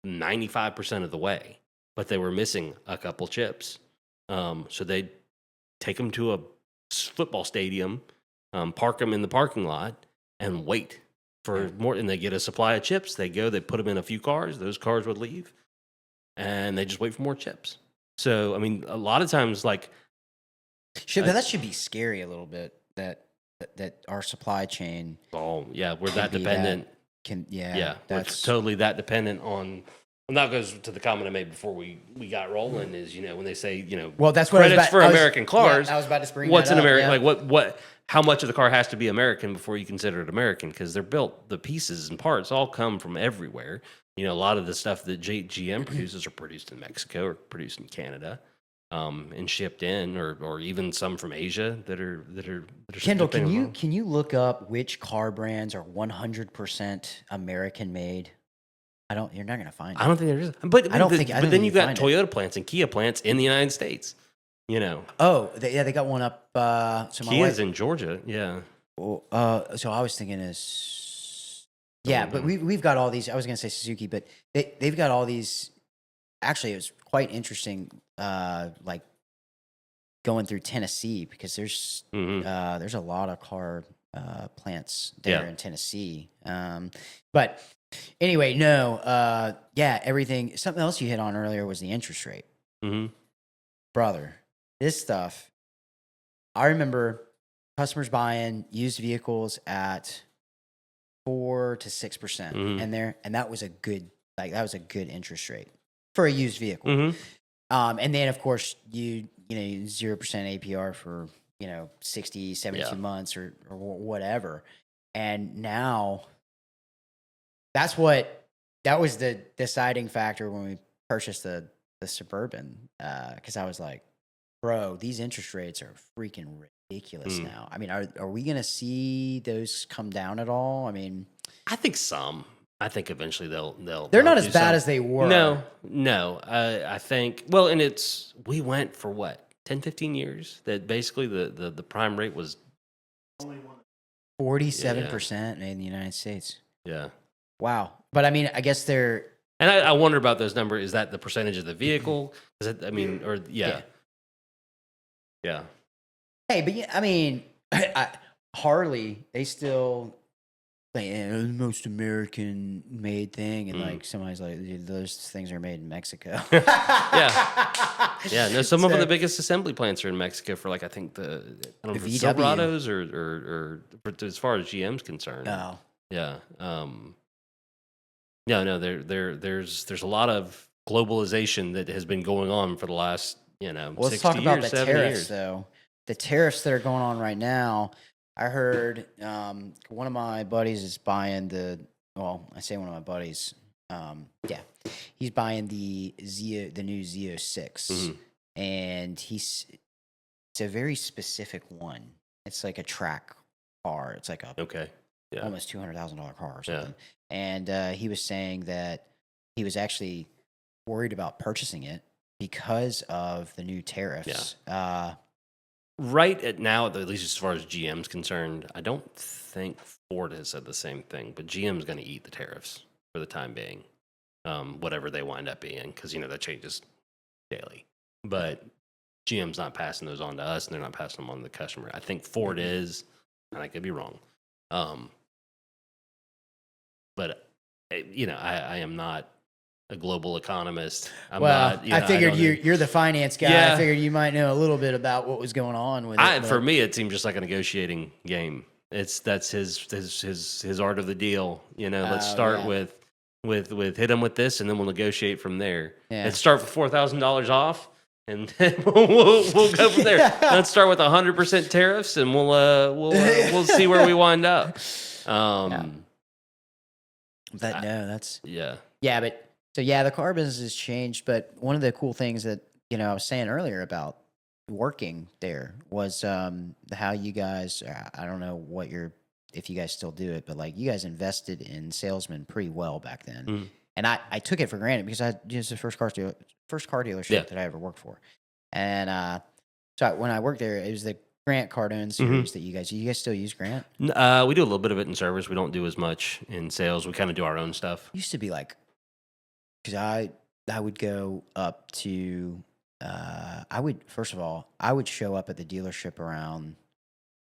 95% of the way, but they were missing a couple chips. So they'd take them to a football stadium, park them in the parking lot, and wait for more. And they get a supply of chips. They go, they put them in a few cars. Those cars would leave, and they just wait for more chips. So, I mean, a lot of times, like, but that should be scary a little bit. That our supply chain. oh yeah, we're that dependent. We're That's totally that dependent on. And that goes to the comment I made before we got rolling. Is when they say well, that's what credits for American cars. I was about to bring what's that an up, American? yeah. Like what? How much of the car has to be American before you consider it American? Because they're built, the pieces and parts all come from everywhere. A lot of the stuff that GM produces are produced in Mexico or produced in Canada, and shipped in, or even some from Asia that are. Kendall, can you look up which car brands are 100% American made? You're not gonna find it. I don't think there is. But I don't But think then you've got find Toyota plants and Kia plants in the United States. Oh, they got one up. So my Kia's wife, in Georgia. Yeah. so I was thinking but we've got all these. I was gonna say Suzuki, but they've got all these. Actually, it was quite interesting. Like going through Tennessee, because there's a lot of car plants there in Tennessee. But anyway, no, everything. Something else you hit on earlier was the interest rate. Mm-hmm. Brother, this stuff. I remember customers buying used vehicles at 4 to 6% and that was a good interest rate for a used vehicle. And then of course you 0% APR for 60, 72 months or whatever. And now that was the deciding factor when we purchased the Suburban, because I was like, bro, these interest rates are freaking ridiculous now. I mean, are we gonna see those come down at all? I mean, I think some. I think eventually they'll. They're not as bad as they were. No. I think. Well, and we went for what 10, 15 years. That basically the prime rate was 47% made in the United States. Yeah. Wow. But I mean, I guess they're. And I wonder about those numbers. Is that the percentage of the vehicle? Is it? I mean, or yeah. Hey, but I mean, Harley, they still the most American made thing, and like somebody's like, those things are made in Mexico. No, some of the biggest assembly plants are in Mexico for like I think the Silverados or as far as GM's concerned. Oh, yeah. No. There's a lot of globalization that has been going on for the last let's 60 talk about years, the 70 tariffs years. though. The tariffs that are going on right now. I heard one of my buddies is buying I say one of my buddies. He's buying the new Zeo 6, and it's a very specific one. It's like a track car. It's like almost $200,000 car or something. And he was saying that he was actually worried about purchasing it because of the new tariffs. Right at now, at least as far as GM's concerned, I don't think Ford has said the same thing, but GM's going to eat the tariffs for the time being, whatever they wind up being, because that changes daily. But GM's not passing those on to us, and they're not passing them on to the customer. I think Ford is, and I could be wrong. But I am not a global economist. I figured you're the finance guy. Yeah. I figured you might know a little bit about what was going on with it. For me, it seemed just like a negotiating game. That's his art of the deal. Let's start with hit him with this, and then we'll negotiate from there. Yeah. Let's start with $4,000 off, and then we'll go from there. Let's start with 100% tariffs, and we'll see where we wind up. The car business has changed, but one of the cool things that I was saying earlier about working there was how you guys, I don't know if you guys still do it, but like you guys invested in salesmen pretty well back then. And I took it for granted because I was the first car dealership that I ever worked for. And so when I worked there, it was the Grant Cardone series that you guys still use Grant? We do a little bit of it in service. We don't do as much in sales. We kind of do our own stuff. Used to be like because I would go up to I would first of all I would show up at the dealership around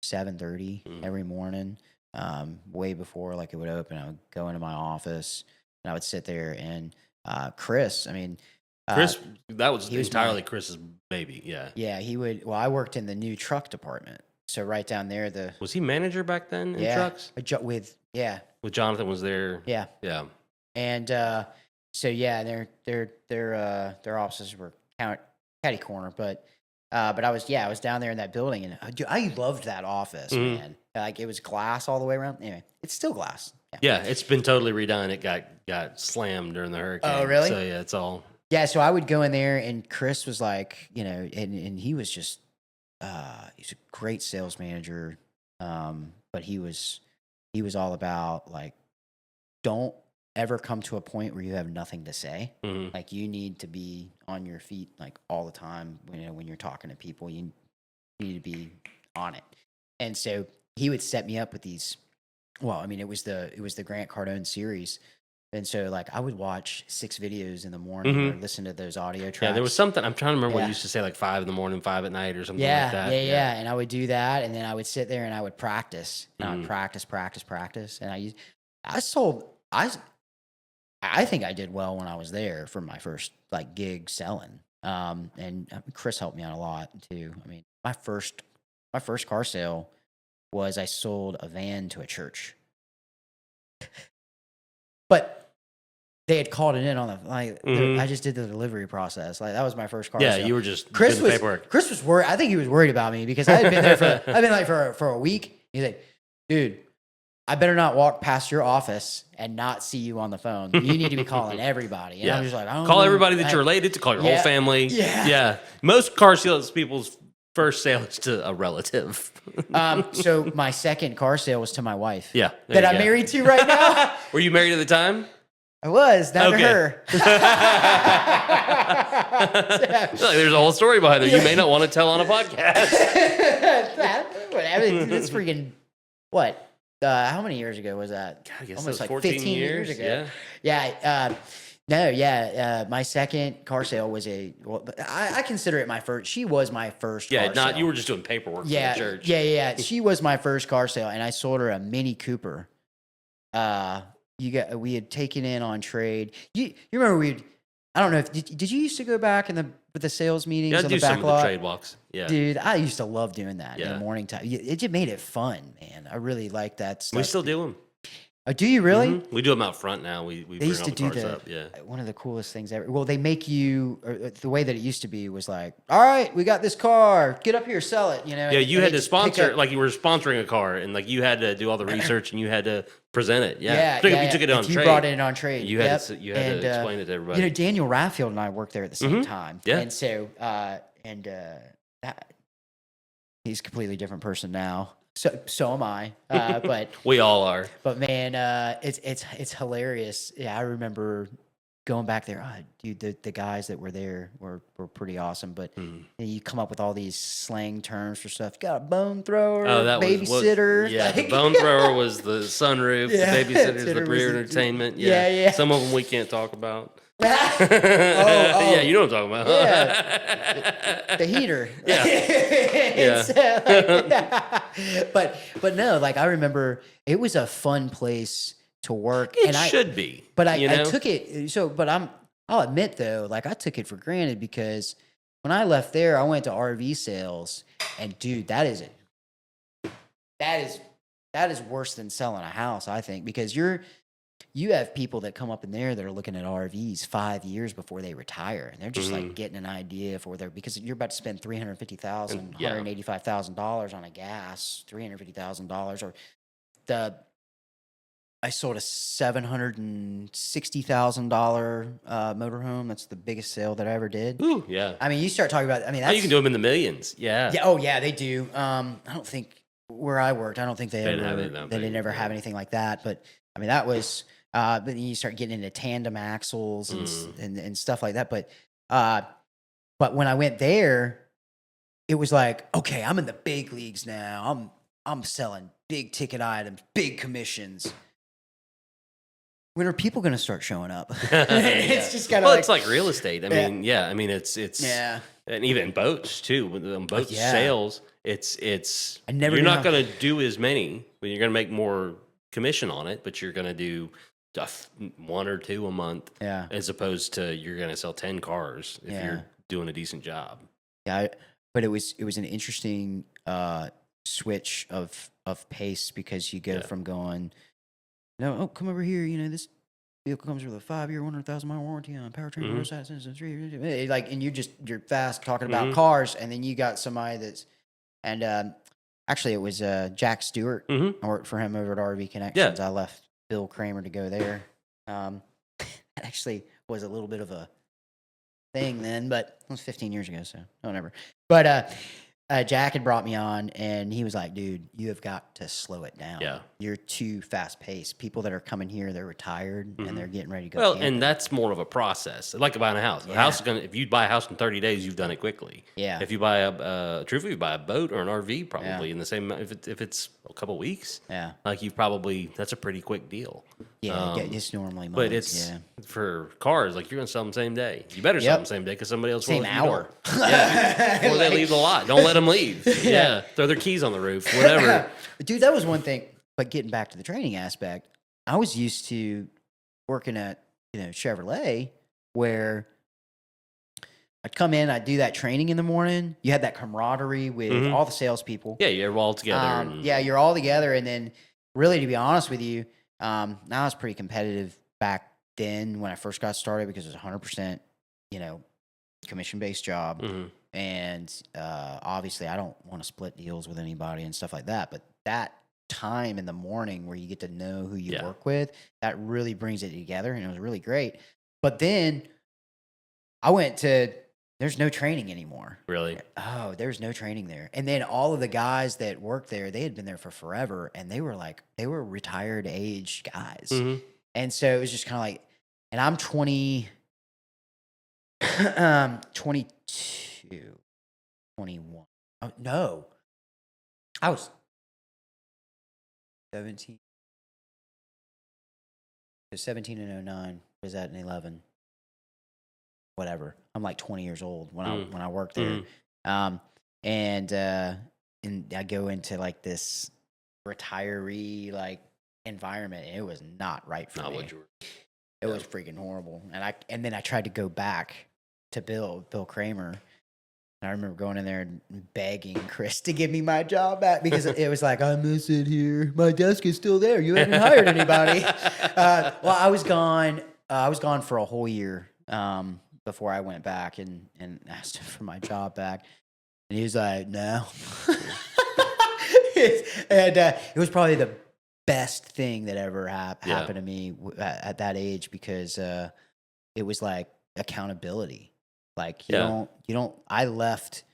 7:30 every morning, way before like it would open. I would go into my office and I would sit there and Chris. I mean, Chris, that was he was entirely my- Chris's baby. Yeah. yeah, he would. Well, I worked in the new truck department, so right down there, Was he manager back then in trucks? with yeah, With Jonathan was there. yeah. Yeah. And so yeah, their offices were catty corner, but I was down there in that building, and dude, I loved that office, man. Like it was glass all the way around. Anyway, it's still glass. Yeah, it's been totally redone. It got slammed during the hurricane. Oh, really? So yeah, it's all. Yeah, so I would go in there, and Chris was like, and he was just he's a great sales manager, but he was all about like, don't ever come to a point where you have nothing to say. Mhm. Like you need to be on your feet like all the time. When you're talking to people, you need to be on it. And so he would set me up with these. Well, I mean, it was the Grant Cardone series, and so like I would watch 6 videos in the morning or listen to those audio tracks. Yeah, there was something. I'm trying to remember what Yeah. you used to say, like 5 in the morning, 5 at night, or something Yeah, like that. yeah. And I would do that, and then I would sit there and I would practice. And I would practice, and I think I did well when I was there for my first like gig selling. And Chris helped me out a lot too. I mean, my first car sale was I sold a van to a church, but they had called it in on the like. I just did the delivery process. Like that was my first car. Yeah, sale. you were just Chris doing was the paperwork. Chris was worried. I think he was worried about me because I had been there for a week. He's like, dude, I better not walk past your office and not see you on the phone. You need to be calling everybody. And I'm just like, I don't call know. everybody that you're related to. Call your whole family. Yeah. Most car sales people's first sale is to a relative. So my second car sale was to my wife. Yeah, That I'm married to right now. Were you married at the time? I was, not to Okay. her. There's a whole story behind it. You may not want to tell on a podcast. I mean, it's freaking, what? How many years ago was that? I guess Almost that was like 14 15 years years, ago. Yeah. My second car sale was I consider it my first. She was my first Yeah, car not sale. you were just doing paperwork for the church. Yeah. She was my first car sale, and I sold her a Mini Cooper. We had taken in on trade. You remember I don't know if did you used to go back with the sales meetings Yeah, on I the do back some of lot? the trade walks. Yeah. Dude, I used to love doing that in Yeah. the morning time. It just made it fun, man. I really like that stuff. We still do them. Oh, do you really? Mhm. We do them out front now. We They bring used all to the do cars the up. Yeah. one of the coolest things ever. Well, they make you the way that it used to be was like, all right, we got this car, get up here, sell it. Yeah, and you they had to just pick sponsor, up- like you were sponsoring a car, and like you had to do all the research, and you had to present it. Yeah, Yeah, Particularly if you took it on if you trade. brought it in on trade. You had Yep. to explain it to everybody. You know, Daniel Raffield and I worked there at the same time. Yeah. And so, he's a completely different person now. So am I. But We all are. But man, it's hilarious. Yeah, I remember going back there. Oh, dude, the guys that were there were pretty awesome. But you come up with all these slang terms for stuff. You got a bone thrower, Oh, that babysitter. was yeah. The like- bone thrower was the sunroof. Yeah. The babysitter's the Babysitter rear was the- entertainment. Yeah, yeah. Some of them we can't talk about. Oh. Yeah, you know what I'm talking about. Yeah. The heater. Yeah. But no, like I remember it was a fun place to work. It and should be. But I know? took it. I'll admit though, like I took it for granted because when I left there, I went to RV sales, and dude, that is worse than selling a house, I think, because you have people that come up in there that are looking at RVs 5 years before they retire, and they're just like getting an idea for because you're about to spend $350,000, Yeah. $185,000 on a gas, $350,000, or I sold a $760,000 motorhome. That's the biggest sale that I ever did. Ooh, yeah. I mean, you start talking about. I mean, Now that's, you can do them in the millions. Yeah. Yeah. Oh, yeah, they do. I don't think where I worked. I don't think they didn't ever. have it, I don't They didn't think, ever yeah. have anything like that. But I mean, that was. But then you start getting into tandem axles and stuff like that. But when I went there, it was like, okay, I'm in the big leagues now. I'm selling big ticket items, big commissions. when are people going to start showing up? Yeah. It's just kind of Well, like, it's like real estate. I Yeah. mean, yeah. I mean, it's yeah. and even boats too. With boat yeah. sales, it's I never you're knew not how- going to do as many, but you're going to make more commission on it. But you're going to do one or two a month, Yeah. as opposed to you're going to sell 10 cars if Yeah. you're doing a decent job. Yeah, but it was an interesting switch of pace because you go Yeah. from going, no, oh, come over here, this vehicle comes with a 5-year, 100,000 mile warranty on powertrain, Mhm. motor sensors, like, and you're fast talking about Mhm. cars, and then you got somebody that's, and actually it was Jack Stewart. Mm-hmm. I worked for him over at RV Connections. I left Bill Cramer to go there. That actually was a little bit of a thing then, but it was 15 years ago, so whatever. But Jack had brought me on, and he was like, dude, you have got to slow it down. Yeah. You're too fast paced. People that are coming here, they're retired and they're getting ready to go. Well, camping. and that's more of a process. Like buying a house. A house is gonna. If you buy a house in 30 days, you've done it quickly. Yeah. If you buy truthfully, you buy a boat or an RV, probably in the same. If it's a couple weeks, Yeah. like that's a pretty quick deal. Yeah, it's normally But months, it's yeah. for cars, like you're gonna sell them same day. You better sell Yep. them same day because somebody else Same will. if you hour. don't. Yeah, before they leave the lot. Don't let them leave. Yeah, throw their keys on the roof. Whatever. Dude, that was one thing. But getting back to the training aspect, I was used to working at Chevrolet, where I'd come in, I'd do that training in the morning. You had that camaraderie with all the salespeople. Yeah, you're all together. Yeah, you're all together, and then really, to be honest with you, now I was pretty competitive back then when I first got started because it was 100%, commission based job, and obviously I don't want to split deals with anybody and stuff like that. But that time in the morning where you get to know who you work with, that really brings it together, and it was really great. But then I went to. There's no training anymore. Really? Oh, there's no training there. And then all of the guys that worked there, they had been there for forever, and they were retired age guys. And so it was just kind of like, and I'm 22, 21. Oh, no. I was 17. So 17 and 09 was that in 11. Whatever. I'm like 20 years old when I worked there. And I go into like this retiree like environment, and it was not right for me. It was freaking horrible. And then I tried to go back to Bill Cramer. And I remember going in there and begging Chris to give me my job back because it was like, I miss it here. My desk is still there. You haven't hired anybody. Well, I was gone. I was gone for a whole year before I went back and asked him for my job back. And he was like, no. And it was probably the best thing that ever happened to me at that age because it was like accountability. Like you don't. I left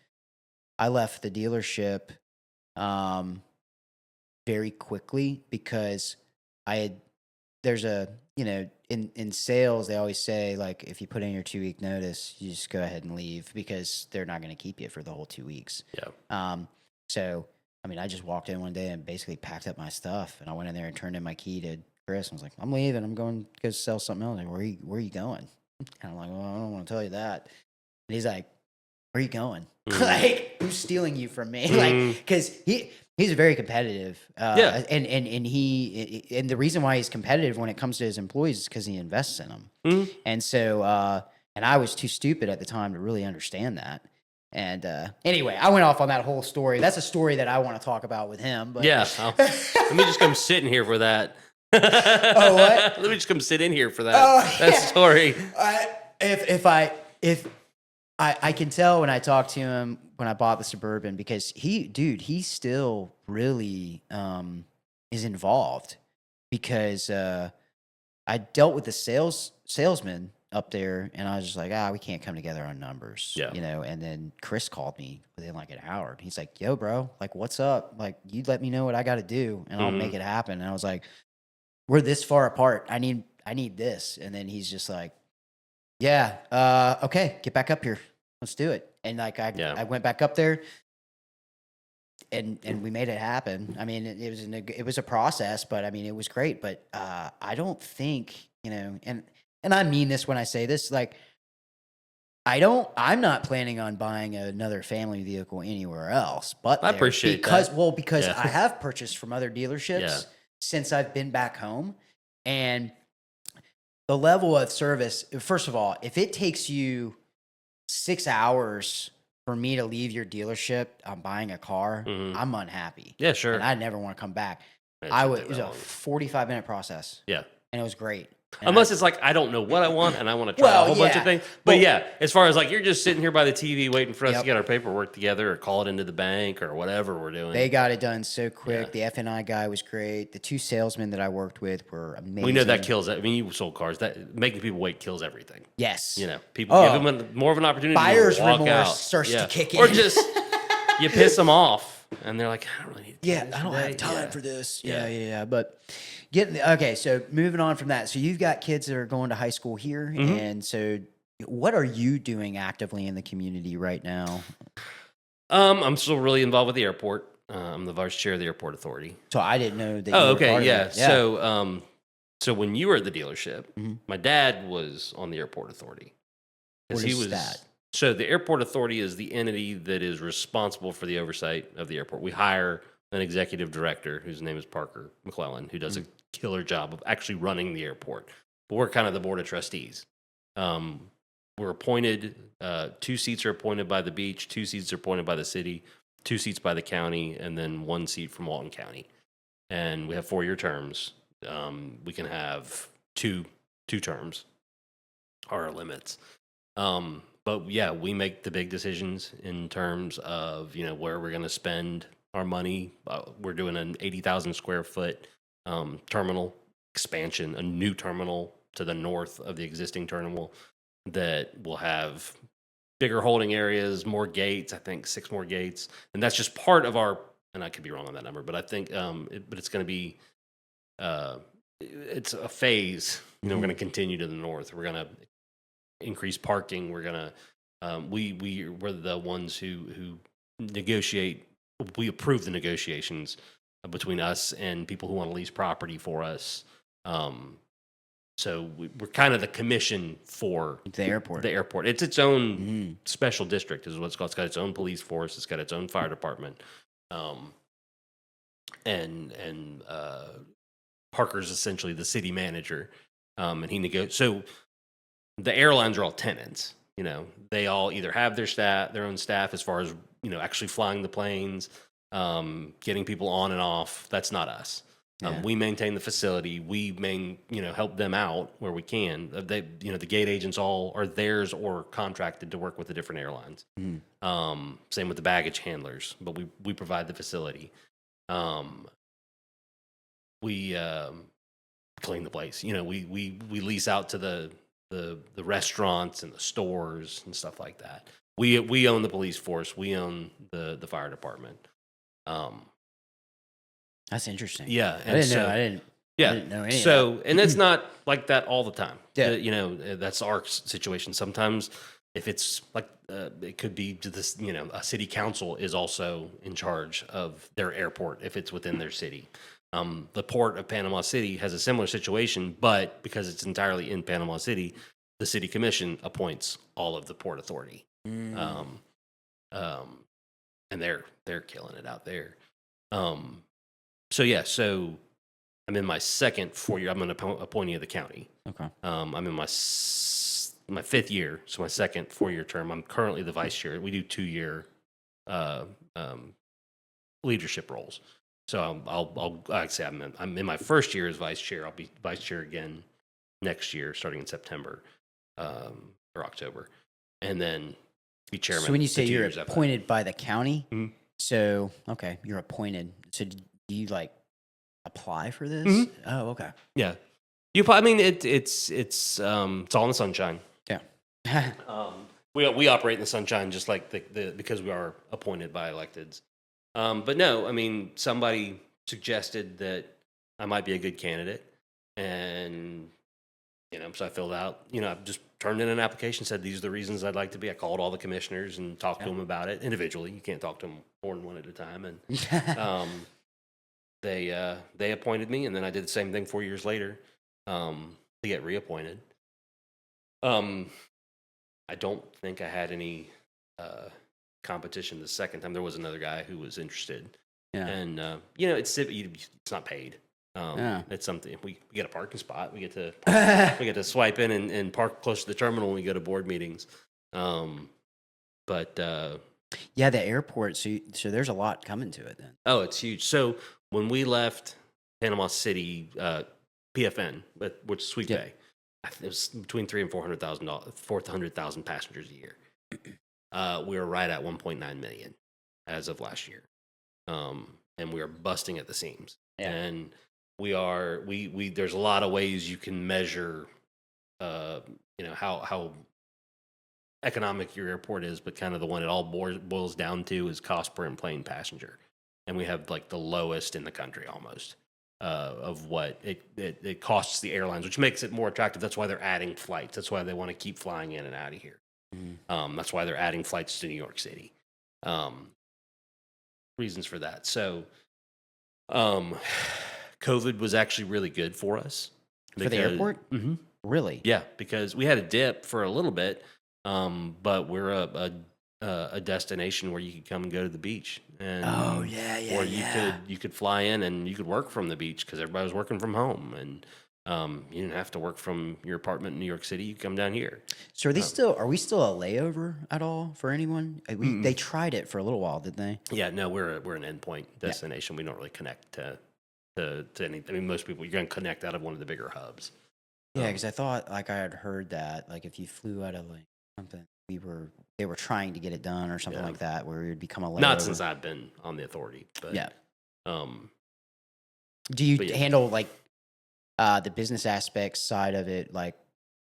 the dealership very quickly because there's a in sales they always say like if you put in your 2-week notice you just go ahead and leave because they're not going to keep you for the whole 2 weeks. So I mean I just walked in one day and basically packed up my stuff and I went in there and turned in my key to Chris and was like, I'm leaving, I'm going to go sell something else. Like, where are you going? And I'm like, well, I don't want to tell you that. And he's like, where are you going? Like, who's stealing you from me? Like, because he's very competitive. And the reason why he's competitive when it comes to his employees is because he invests in them. And so, and I was too stupid at the time to really understand that. And anyway, I went off on that whole story. That's a story that I want to talk about with him. But let me just come sit in here for that. Oh, what? Let me just come sit in here for that story. If I can tell when I talk to him when I bought the Suburban because he still really is involved because I dealt with the salesman up there and I was just like, we can't come together on numbers, and then Chris called me within like an hour. He's like, yo, bro, like, what's up? Like, you let me know what I got to do and I'll make it happen. And I was like, we're this far apart. I need this. And then he's just like, okay, get back up here. Let's do it. And like I went back up there. and we made it happen. I mean, it was a process, but I mean, it was great. But I don't think, and I mean this when I say this, like, I'm not planning on buying another family vehicle anywhere else. But I appreciate that. Because Yeah. I have purchased from other dealerships Yeah. since I've been back home, and the level of service. First of all, if it takes you 6 hours for me to leave your dealership, I'm buying a car, Mhm. I'm unhappy. Yeah, sure. And I never want to come back. It It shouldn't take was that a long. 45-minute process, Yeah. and it was great. And Unless it's like, I don't know what I want and I want to try Well, a whole bunch yeah. of things. But Well- yeah, as far as like, you're just sitting here by the TV waiting for us Yep. to get our paperwork together or call it into the bank or whatever we're doing. they got it done so quick. Yeah. The F&I guy was great. The 2 salesmen that I worked with were amazing. We know that kills it. I mean, you sold cars. That making people wait kills everything. Yes. People Oh. give them more of an opportunity Buyer's to walk remorse out. starts to kick Or in. just, you piss them off and they're like, I don't really need to do Yeah, this I don't today. have time Yeah. for this. Yeah. Yeah. But okay, so moving on from that. So you've got kids that are going to high school here. Mhm. And so what are you doing actively in the community right now? I'm still really involved with the airport. I'm the vice chair of the airport authority. So I didn't know that you Oh, were okay, part of yeah. it. So when you were at the dealership, Mhm. my dad was on the airport authority. 'Cause What is that? So the airport authority is the entity that is responsible for the oversight of the airport. We hire an executive director whose name is Parker McClellan, who does a killer job of actually running the airport. But we're kind of the board of trustees. We're appointed. 2 seats are appointed by the beach. 2 seats are appointed by the city. 2 seats by the county, and then 1 seat from Walton County. And we have 4-year terms. We can have two terms are our limits. But yeah, we make the big decisions in terms of where we're going to spend our money. We're doing an 80,000 square foot terminal expansion, a new terminal to the north of the existing terminal that will have bigger holding areas, more gates. I think 6 more gates, and that's just part of our. And I could be wrong on that number, but I think, but it's going to be. It's a phase. We're going to continue to the north. We're going to increase parking. We're going to. We're the ones who negotiate. We approve the negotiations between us and people who want to lease property for us. So we're kind of the commission for The airport. the airport. It's its own special district, is what it's called. It's got its own police force. It's got its own fire department. And Parker's essentially the city manager, and he So the airlines are all tenants. They all either have their own staff as far as actually flying the planes, getting people on and off. That's not us. Yeah. We maintain the facility. We help them out where we can. The gate agents all are theirs or contracted to work with the different airlines. Same with the baggage handlers, but we provide the facility. We clean the place. We lease out to the restaurants and the stores and stuff like that. We own the police force. We own the fire department. That's interesting. Yeah, I didn't know. I didn't know any of So, and it's not like that all the time. Yeah. That's our situation. Sometimes, if it's like, it could be to this. A city council is also in charge of their airport if it's within their city. The port of Panama City has a similar situation, but because it's entirely in Panama City, the city commission appoints all of the port authority. And they're killing it out there. So I'm in my second 4-year. I'm an appointee of the county. Okay. I'm in my 5th year, so my second 4-year term. I'm currently the vice chair. We do 2-year leadership roles. So I'll say I'm in my first year as vice chair. I'll be vice chair again next year, starting in September or October, and then be chairman. So when you the say 2 you're years after that. appointed by the county, Mhm. so okay, you're appointed. So do you apply for this? Mhm. Oh, okay. Yeah, I mean, it's all in the sunshine. Yeah. We operate in the sunshine just like the because we are appointed by electeds. But no, I mean, somebody suggested that I might be a good candidate, and So I filled out, I just turned in an application, said these are the reasons I'd like to be. I called all the commissioners and talked to them about it individually. You can't talk to them more than one at a time. And they appointed me, and then I did the same thing 4 years later to get reappointed. I don't think I had any competition the second time. There was another guy who was interested. Yeah. And, it's not paid. It's something. We get a parking spot. We get to swipe in and park close to the terminal when we go to board meetings. But yeah, the airport. So there's a lot coming to it then. Oh, it's huge. So when we left Panama City, PFN, which is Sweet Bay, it was between 300,000 and 400,000 passengers a year. We were right at 1.9 million as of last year, and we are busting at the seams. Yeah. And we there's a lot of ways you can measure, how economic your airport is, but kind of the one it all boils down to is cost per plane passenger, and we have like the lowest in the country almost. Of what it costs the airlines, which makes it more attractive. That's why they're adding flights. That's why they want to keep flying in and out of here. Mm-hmm. That's why they're adding flights to New York City. Reasons for that. So, COVID was actually really good for us. For the airport? Mm-hmm. Really? Yeah, because we had a dip for a little bit, but we're a destination where you could come and go to the beach. And, or you could fly in and you could work from the beach because everybody was working from home, and you didn't have to work from your apartment in New York City. You come down here. So are we still a layover at all for anyone? They tried it for a little while, didn't they? Yeah, no, we're an endpoint destination. We don't really connect to any. I mean, most people, you're going to connect out of one of the bigger hubs. Yeah, because I thought I had heard that if you flew out of something, they were trying to get it done or something like that, where it would become a layover. Not since I've been on the authority, but yeah. Do you handle the business aspects side of it, like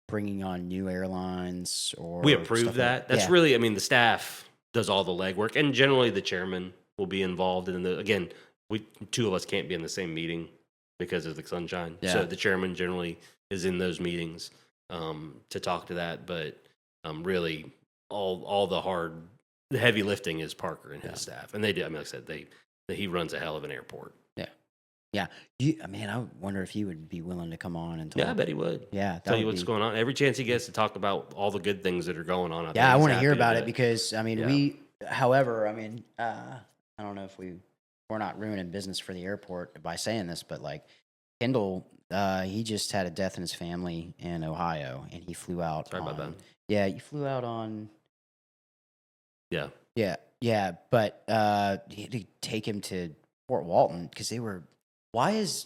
bringing on new airlines, or we approve that? That's really, the staff does all the legwork, and generally the chairman will be involved in again, two of us can't be in the same meeting because of the sunshine. Yeah. So the chairman generally is in those meetings to talk to that, but really all the heavy lifting is Parker and his staff, and they do. Like I said, he runs a hell of an airport. Yeah. I wonder if he would be willing to come on and talk. Yeah, I bet he would. Yeah. Tell you what's going on. Every chance he gets to talk about all the good things that are going on. I want to hear about it because, I don't know if we're not ruining business for the airport by saying this, but Kendall, he just had a death in his family in Ohio, and he flew out. Sorry about that. Yeah, you flew out on. Yeah. Yeah, but he had to take him to Fort Walton because they were. Why is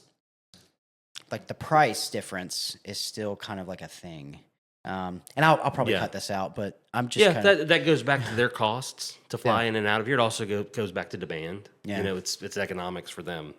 the price difference is still kind of like a thing? And I'll probably cut this out, but I'm just that goes back to their costs to fly in and out of here. It also goes back to demand. Yeah. It's economics for them.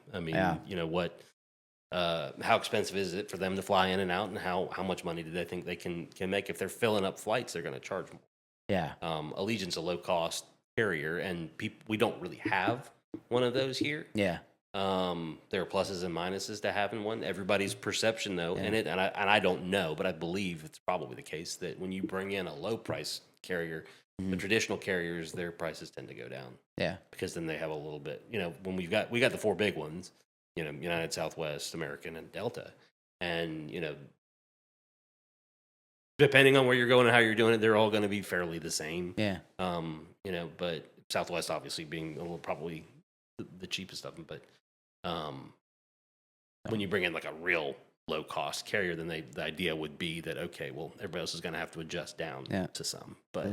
How expensive is it for them to fly in and out, and how much money do they think they can make? If they're filling up flights, they're going to charge more. Yeah. Allegiant's a low cost carrier, and we don't really have one of those here. Yeah. There are pluses and minuses to having one. Everybody's perception, though, and I don't know, but I believe it's probably the case that when you bring in a low price carrier, the traditional carriers, their prices tend to go down. Yeah, because then they have a little bit. When we got the four big ones, United, Southwest, American, and Delta, and depending on where you're going and how you're doing it, they're all going to be fairly the same. Yeah. But Southwest obviously being a little probably the cheapest of them, but. When you bring in a real low cost carrier, then the idea would be that everybody else is going to have to adjust down to some. But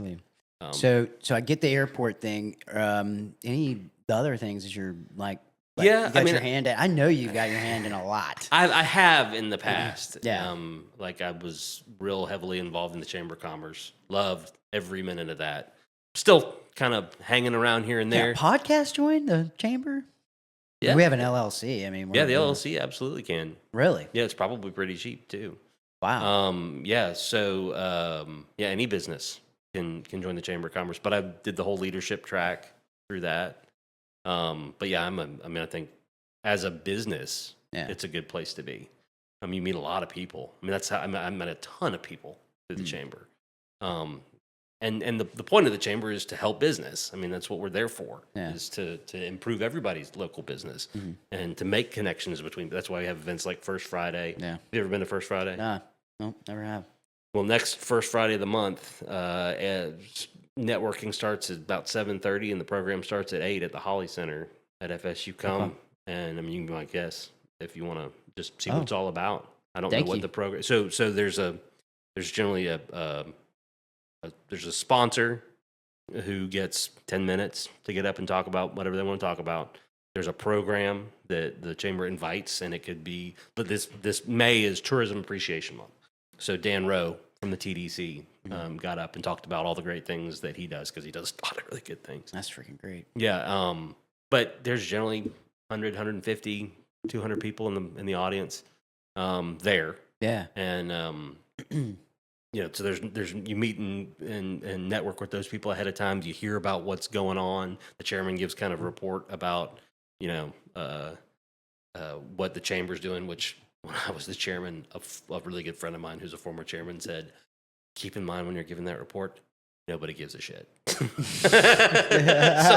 so I get the airport thing. Any the other things that you're you got your hand in? I know you've got your hand in a lot. I have in the past. Yeah. I was real heavily involved in the Chamber of Commerce. Loved every minute of that. Still kind of hanging around here and there. Yeah, podcast join the chamber. Yeah. We have an LLC. The LLC absolutely can. Really? Yeah, it's probably pretty cheap too. Wow. So any business can join the Chamber of Commerce, but I did the whole leadership track through that. I think as a business, it's a good place to be. You meet a lot of people. I mean, that's how I met a ton of people through the chamber. And the point of the chamber is to help business. I mean, that's what we're there for, is to improve everybody's local business and to make connections between. That's why we have events like First Friday. Yeah. Have you ever been to First Friday? Nah, nope, never have. Well, next First Friday of the month, networking starts at about 7:30, and the program starts at 8 at the Holly Center at FSU. Come, and I mean, you can be my guest if you want to just see what it's all about. I don't know what the program. So there's generally there's a sponsor who gets 10 minutes to get up and talk about whatever they want to talk about. There's a program that the chamber invites, and it could be, but this May is Tourism Appreciation Month. So Dan Rowe from the TDC got up and talked about all the great things that he does, because he does a lot of really good things. That's freaking great. Yeah. But there's generally 100, 150, 200 people in the audience there. Yeah. And so there's you meet and network with those people ahead of time. You hear about what's going on. The chairman gives kind of a report about what the chamber's doing. Which, when I was the chairman, a really good friend of mine who's a former chairman said, "Keep in mind when you're giving that report, nobody gives a shit." So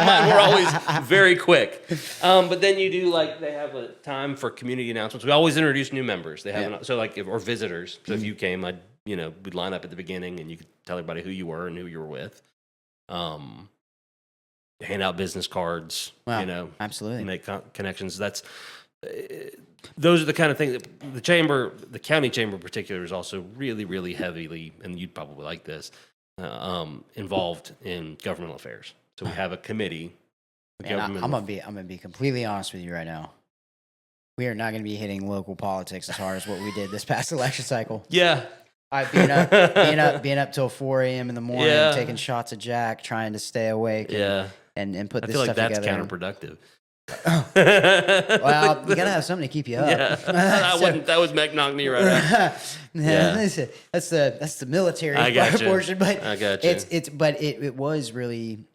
mine were always very quick. But then you do, like, they have a time for community announcements. We always introduce new members. They have or visitors. So if you came, we'd line up at the beginning, and you could tell everybody who you were and who you were with. Hand out business cards. Wow, absolutely. Make connections. Those are the kind of things that the chamber, the county chamber in particular, is also really, really heavily, and you'd probably like this, involved in governmental affairs. So we have a committee. I'm gonna be completely honest with you right now. We are not gonna be hitting local politics as hard as what we did this past election cycle. Yeah. I've being up till 4 a.m. in the morning, taking shots of Jack, trying to stay awake. And put this stuff together. I feel like that's counterproductive. Well, you gotta have something to keep you up. Yeah. That was knock me right out. That's the military portion, but I got you. It was really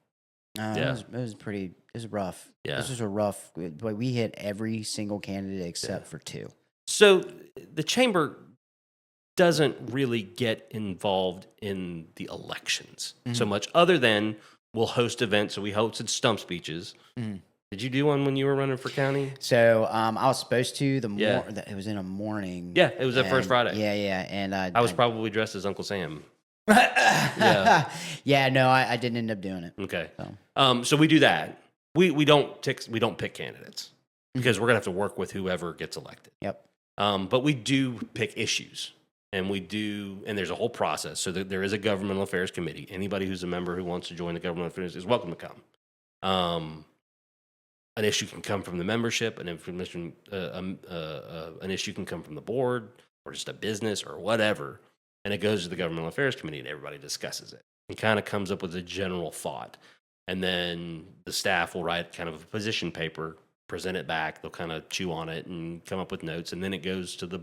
it was rough. Yeah. This was a rough, but we hit every single candidate except for 2. So the chamber doesn't really get involved in the elections so much, other than we'll host events. So we hosted stump speeches. Did you do one when you were running for county? So I was supposed to. It was in a morning. Yeah, it was that First Friday. Yeah. And I was probably dressed as Uncle Sam. No, I didn't end up doing it. Okay. So we do that. We don't pick candidates because we're gonna have to work with whoever gets elected. Yep. But we do pick issues. And there's a whole process. So there is a governmental affairs committee. Anybody who's a member who wants to join the governmental affairs is welcome to come. An issue can come from the membership, an issue can come from the board, or just a business or whatever. And it goes to the governmental affairs committee, and everybody discusses it. And kind of comes up with a general thought. And then the staff will write kind of a position paper, present it back. They'll kind of chew on it and come up with notes. And then it goes to the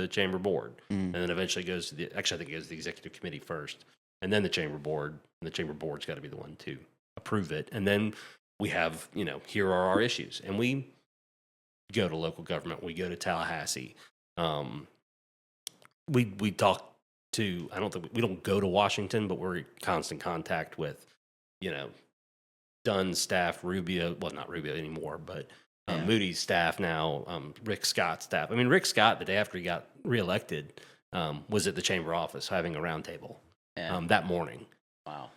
chamber board, and then eventually goes to I think it goes to the executive committee first, and then the chamber board, and the chamber board's got to be the one to approve it. And then we have, here are our issues, and we go to local government, we go to Tallahassee, we talk to, we don't go to Washington, but we're in constant contact with, Dunn's staff, Rubio, well, not Rubio anymore, but Moody's staff now, Rick Scott's staff. I mean, Rick Scott, the day after he got reelected, was at the chamber office having a roundtable that morning. Wow.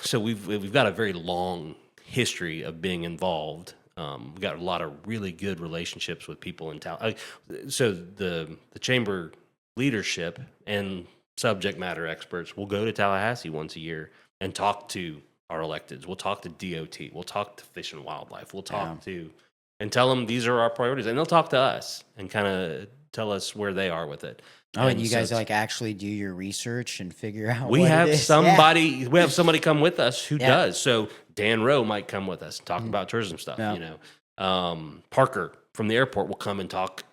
So we've got a very long history of being involved. We've got a lot of really good relationships with people in town. So the chamber leadership and subject matter experts will go to Tallahassee once a year and talk to our electeds. We'll talk to DOT. We'll talk to Fish and Wildlife. We'll talk to, and tell them these are our priorities. And they'll talk to us and kind of tell us where they are with it. Oh, and you guys actually do your research and figure out we what have it is. somebody we have somebody come with us who does. So Dan Rowe might come with us and talk about tourism stuff. Parker from the airport will come and talk,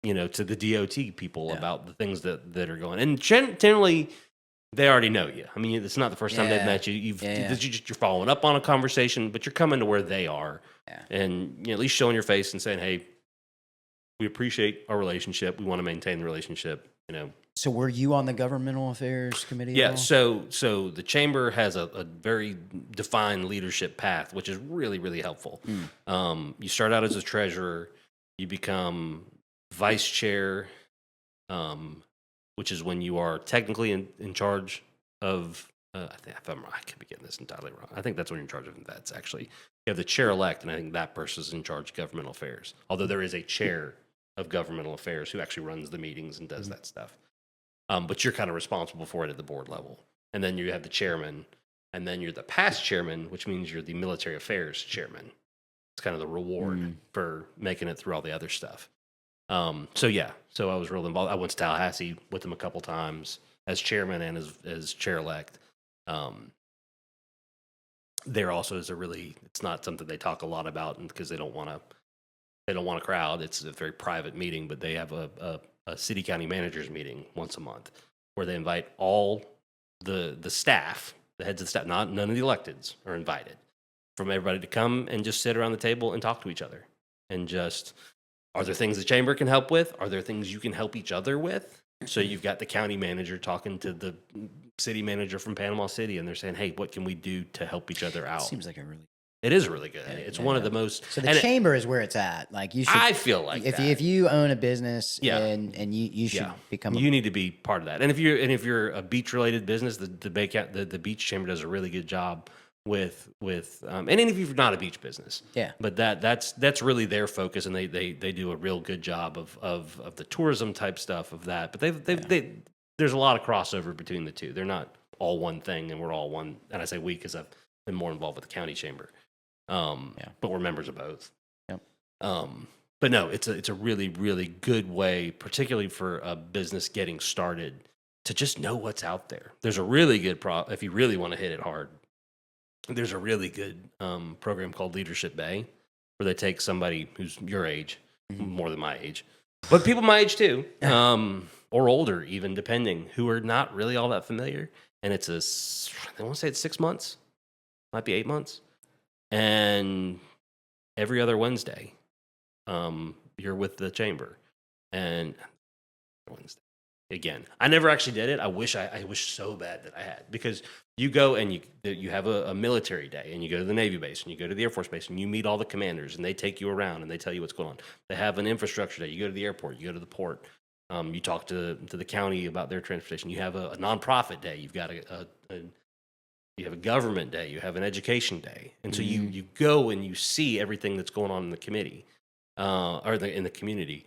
to the DOT people about the things that are going. And generally, they already know you. I mean, it's not the first time they've met you. You're following up on a conversation, but you're coming to where they are, and at least showing your face and saying, "Hey, We appreciate our relationship. We want to maintain the relationship. You know. So were you on the governmental affairs committee? Yeah. At all? So the chamber has a very defined leadership path, which is really, really helpful. You start out as a treasurer, you become vice chair, which is when you are technically in charge of. I think I could be getting this entirely wrong. I think that's when you're in charge of vets. Actually, you have the chair elect, and I think that person is in charge of governmental affairs. Although there is a chair of governmental affairs who actually runs the meetings and does that stuff. But you're kind of responsible for it at the board level. And then you have the chairman, and then you're the past chairman, which means you're the military affairs chairman. It's kind of the reward for making it through all the other stuff. So I was real involved. I went to Tallahassee with him a couple times as chairman and as chair-elect. There also is it's not something they talk a lot about because they don't want a crowd. It's a very private meeting, but they have a city county managers meeting once a month where they invite all the staff, the heads of the staff, none of the electeds are invited, from everybody to come and just sit around the table and talk to each other. And just, are there things the chamber can help with? Are there things you can help each other with? So you've got the county manager talking to the city manager from Panama City, and they're saying, hey, what can we do to help each other out? Seems like it is really good. It's one of the most. So the chamber is where it's at. Like you should. I feel like if you own a business, and you should become. You need to be part of that. And if you're a beach related business, the beach chamber does a really good job with and even if you're not a beach business, But that's really their focus, and they do a real good job of the tourism type stuff of that. But there's a lot of crossover between the two. They're not all one thing, and we're all one. And I say we because I've been more involved with the county chamber. But we're members of both. Yep. But no, it's a really, really good way, particularly for a business getting started, to just know what's out there. There's a really good if you really want to hit it hard. There's a really good program called Leadership Bay, where they take somebody who's your age, more than my age, but people my age too, or older even, depending, who are not really all that familiar. And I want to say it's 6 months, might be 8 months. And every other Wednesday, you're with the chamber. And Wednesday again, I never actually did it. I wish so bad that I had, because you go and you have a military day, and you go to the Navy base, and you go to the Air Force base, and you meet all the commanders, and they take you around and they tell you what's going on. They have an infrastructure day. You go to the airport, you go to the port. You talk to the county about their transportation. You have a nonprofit day. You've got you have a government day, you have an education day. And so you go and you see everything that's going on in the committee, in the community.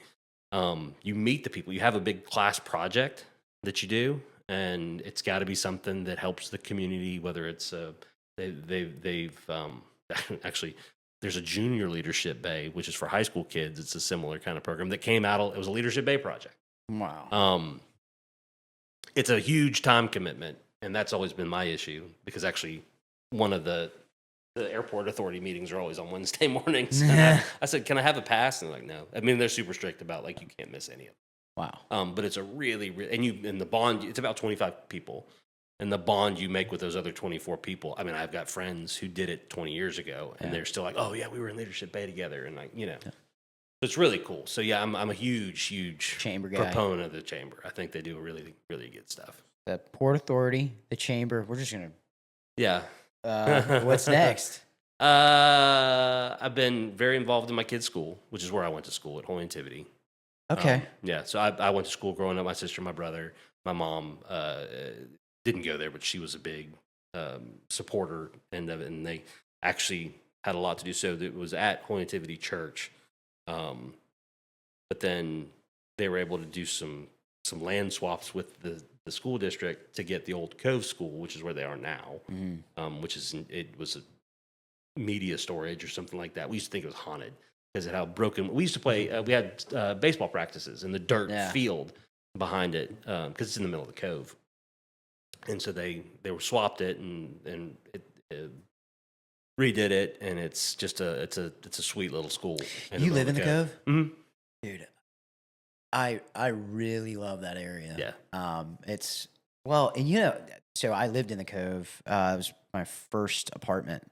You meet the people. You have a big class project that you do, and it's got to be something that helps the community, whether it's they've actually, there's a junior leadership bay, which is for high school kids. It's a similar kind of program that came out. It was a leadership bay project. Wow. It's a huge time commitment. And that's always been my issue, because actually one of the airport authority meetings are always on Wednesday mornings. I said, can I have a pass? And they're like, no. I mean, they're super strict about, like, you can't miss any of them. Wow. But it's a really, and the bond, it's about 25 people. And the bond you make with those other 24 people. I mean, I've got friends who did it 20 years ago, and they're still like, oh, yeah, we were in Leadership Bay together. And, like, So it's really cool. So, yeah, I'm a huge chamber guy, proponent of the chamber. I think they do really, really good stuff. The Port Authority, the chamber. We're just going to. Yeah. What's next? I've been very involved in my kids' school, which is where I went to school at Holy Nativity. Okay. So I went to school growing up. My sister, my brother, my mom didn't go there, but she was a big supporter, and they actually had a lot to do. So it was at Holy Nativity Church, but then they were able to do some land swaps with the school district to get the old Cove School, which is where they are now, which it was a media storage or something like that. We used to think it was haunted because of how broken. We used to play. We had baseball practices in the dirt field behind it, because it's in the middle of the cove. And so they were swapped it and it redid it, and it's just it's a sweet little school. You live in the Cove? Mm-hmm. Dude, I really love that area. Yeah. It's so I lived in the Cove. It was my first apartment.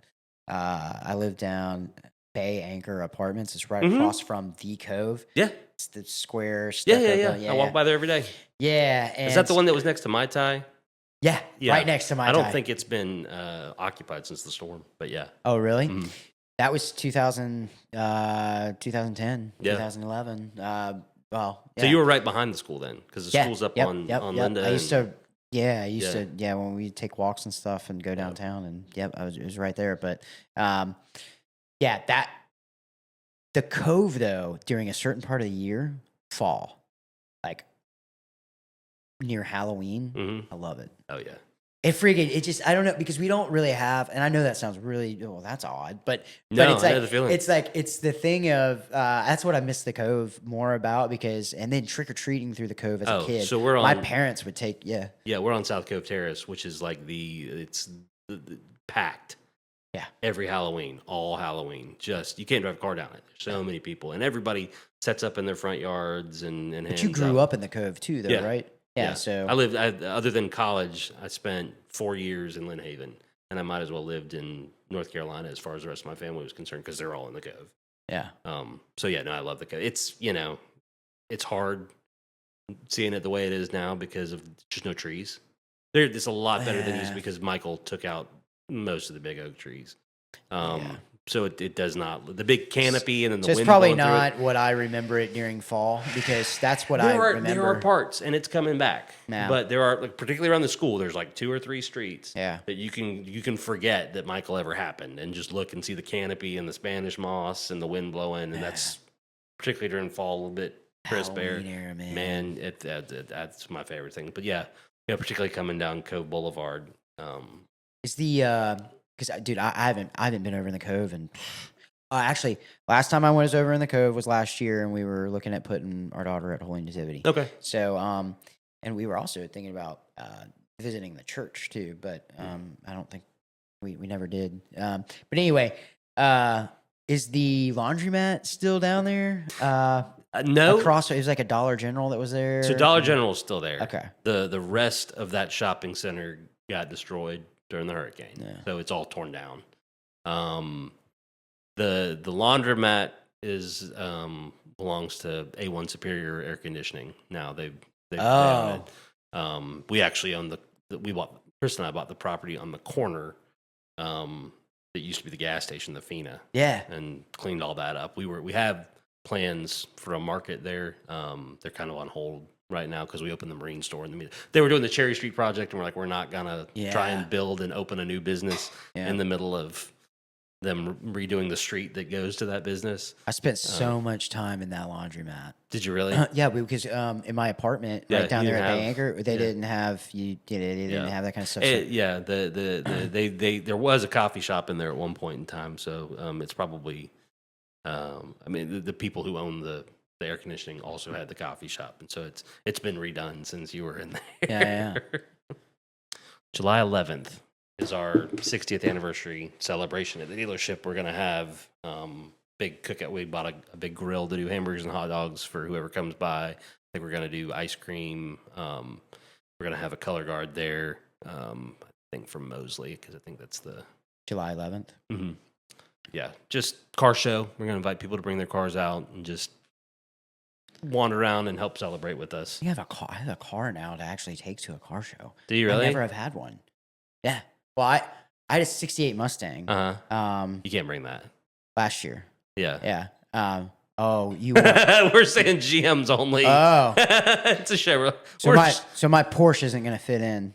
I lived down Bay Anchor Apartments. It's right across from the Cove. Yeah. It's the square Yeah, stucco. yeah. Yeah, I walk by there every day. Yeah, and Is that the one that was next to Mai Tai? Yeah, Yeah. right next to my. I don't think it's been occupied since the storm, but yeah. Oh, really? Mhm. That was 2000, 2010, Yeah. 2011. Well, So yeah. you were right behind the school then, because the Yeah, school's up yep, on yep. Linda. I used and- to. Yeah, I used Yeah. to. Yeah, when we take walks and stuff and go downtown, and it was right there. But, yeah, the Cove though during a certain part of the year, fall, like near Halloween, Mhm. I love it. Oh yeah. It just I don't know because we don't really have, and I know that sounds really that's odd, but No, it's I like know the feeling. it's the thing of that's what I miss the Cove more about because and then trick or treating through the Cove as a Oh, kid. so we're My on- parents would take Yeah, we're on South Cove Terrace, which is like it's packed. Yeah. Every Halloween, all Halloween. Just you can't drive a car down it. There's so many people, and everybody sets up in their front yards and But you grew up in the Cove too, though, Yeah. right? Yeah. So I lived. Other than college, I spent 4 years in Lynn Haven, and I might as well lived in North Carolina as far as the rest of my family was concerned because they're all in the Cove. yeah, So yeah, no, I love the Cove. It's it's hard seeing it the way it is now because of just no trees. It's a lot better than it used to Yeah. because Michael took out most of the big oak trees. Yeah. So it does not the big canopy and then the so it's wind probably blowing through it. not what I remember it during fall because that's what There I are remember. parts, and it's coming back. Yeah. But there are, like, particularly around the school, there's like 2 or 3 streets Yeah. that you can forget that Michael ever happened, and just look and see the canopy and the Spanish moss and the wind blowing, and that's particularly during fall a little bit crisp air. Halloween era, man. That's my favorite thing. But yeah, particularly coming down Cove Boulevard. Is the because dude, I haven't been over in the Cove and actually last time I was over in the Cove was last year and we were looking at putting our daughter at Holy Nativity. Okay. So and we were also thinking about visiting the church too, but I don't think we never did. But anyway, is the laundromat still down there? No. Across it was like a Dollar General that was there. So Dollar General is still there. Okay. The rest of that shopping center got destroyed during the hurricane. Yeah. So it's all torn down. The laundromat is belongs to A1 Superior Air Conditioning. Now they own it. We actually own Chris and I bought the property on the corner that used to be the gas station, the FINA. Yeah. And cleaned all that up. We have plans for a market there. They're kind of on hold right now because we opened the marine store. They were doing the Cherry Street project, and we're like, we're not gonna try and build and open a new business in the middle of them redoing the street that goes to that business. I spent so much time in that laundromat. Did you really? Yeah, because in my apartment right down there at the Anchor, they didn't have they didn't have that kind of stuff. There was a coffee shop in there at one point in time, so it's probably. I mean, the people who own the air conditioning also had the coffee shop, and so it's been redone since you were in there. Yeah. July 11th is our 60th anniversary celebration at the dealership. We're gonna have big cookout. We bought a big grill to do hamburgers and hot dogs for whoever comes by. I think we're gonna do ice cream. We're gonna have a color guard there. I think from Mosley because I think that's the July 11th. Mm-hmm. Yeah, just car show. We're gonna invite people to bring their cars out and just wander around and help celebrate with us. You have a car. I have a car now to actually take to a car show. Do you really? I never have had one. Yeah. Well, I had a '68 Mustang. You can't bring that. Last year. Yeah. Yeah. Oh, you. We're saying GMs only. Oh. It's a Chevrolet. So my Porsche isn't gonna fit in.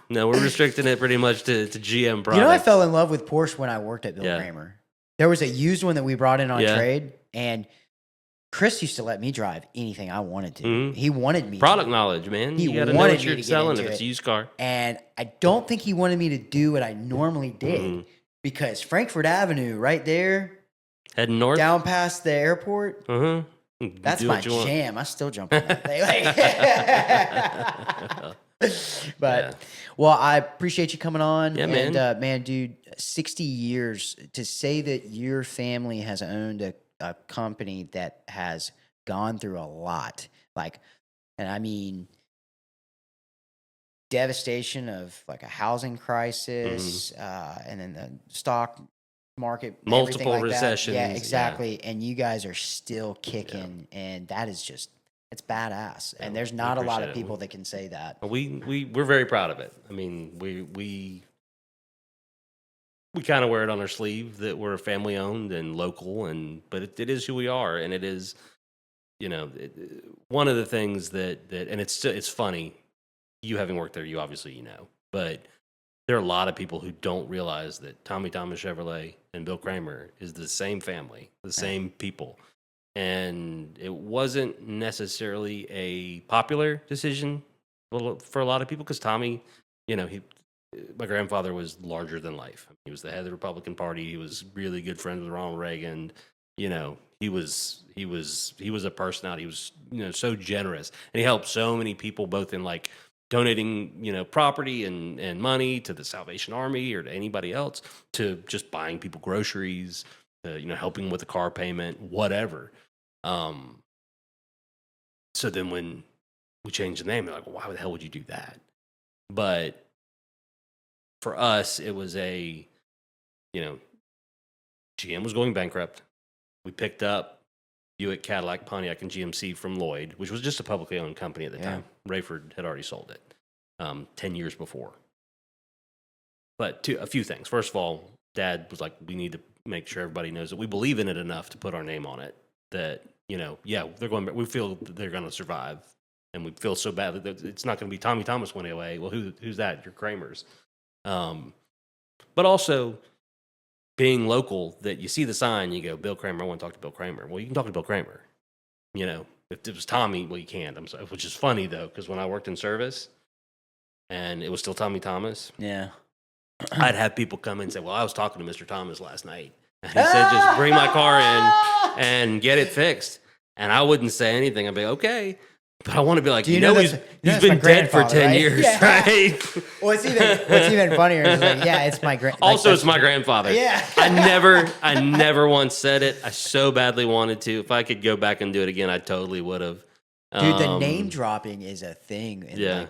No, we're restricting it pretty much to GM products. You know, I fell in love with Porsche when I worked at Bill Yeah. Cramer. There was a used one that we brought in on trade, and Chris used to let me drive anything I wanted to. Mhm. He wanted me Product to. knowledge, man. He You got to know wanted what me you're to get selling if into it's a it. used car. And I don't think he wanted me to do what I normally did Mhm. because Frankfurt Avenue, right there, Heading north. down past the airport, that's Do my what you want. jam. I still jump on that thing. But well, I appreciate you coming on. Yeah, and, man. man, dude, 60 years to say that your family has owned a company that has gone through a lot, and I mean, devastation of like a housing crisis, and then the stock market, multiple everything like recessions. that. Yeah, exactly. And you guys are still kicking, and that is just it's badass. Yeah, And there's we not a lot appreciate of it. people that can say that. We're very proud of it. I mean, we kind of wear it on our sleeve that we're family owned and local, but it is who we are, and it is, one of the things that and it's funny, you having worked there, you obviously but there are a lot of people who don't realize that Tommy Thomas Chevrolet and Bill Cramer is the same family, the same people, and it wasn't necessarily a popular decision for a lot of people because Tommy, my grandfather was larger than life. He was the head of the Republican Party. He was really good friends with Ronald Reagan. He was a personality. He was so generous, and he helped so many people, both in like donating property and money to the Salvation Army or to anybody else, to just buying people groceries, to helping with the car payment, whatever. So then when we changed the name, they're like, well, why the hell would you do that? But for us, it was GM was going bankrupt. We picked up Buick, Cadillac, Pontiac, and GMC from Lloyd, which was just a publicly owned company at the time. Rayford had already sold it 10 years before. But a few things. First of all, Dad was like, we need to make sure everybody knows that we believe in it enough to put our name on it. That, they're going. We feel that they're going to survive. And we feel so bad that it's not going to be Tommy Thomas went away. Well, who's that? Your Cramers. But also being local, that you see the sign, you go, Bill Cramer, I want to talk to Bill Cramer. Well, you can talk to Bill Cramer. If it was Tommy, well, you can't. I'm sorry, which is funny, though, because when I worked in service and it was still Tommy Thomas, I'd have people come in and say, well, I was talking to Mr. Thomas last night. And he said, just bring my car in and get it fixed. And I wouldn't say anything. I'd be okay. But I want to be like, he's been dead for 10 years, right? Well, what's even funnier is like, it's my Also, it's my grandfather. Yeah. I never once said it. I so badly wanted to. If I could go back and do it again, I totally would have. Dude, the name dropping is a thing. And Yeah.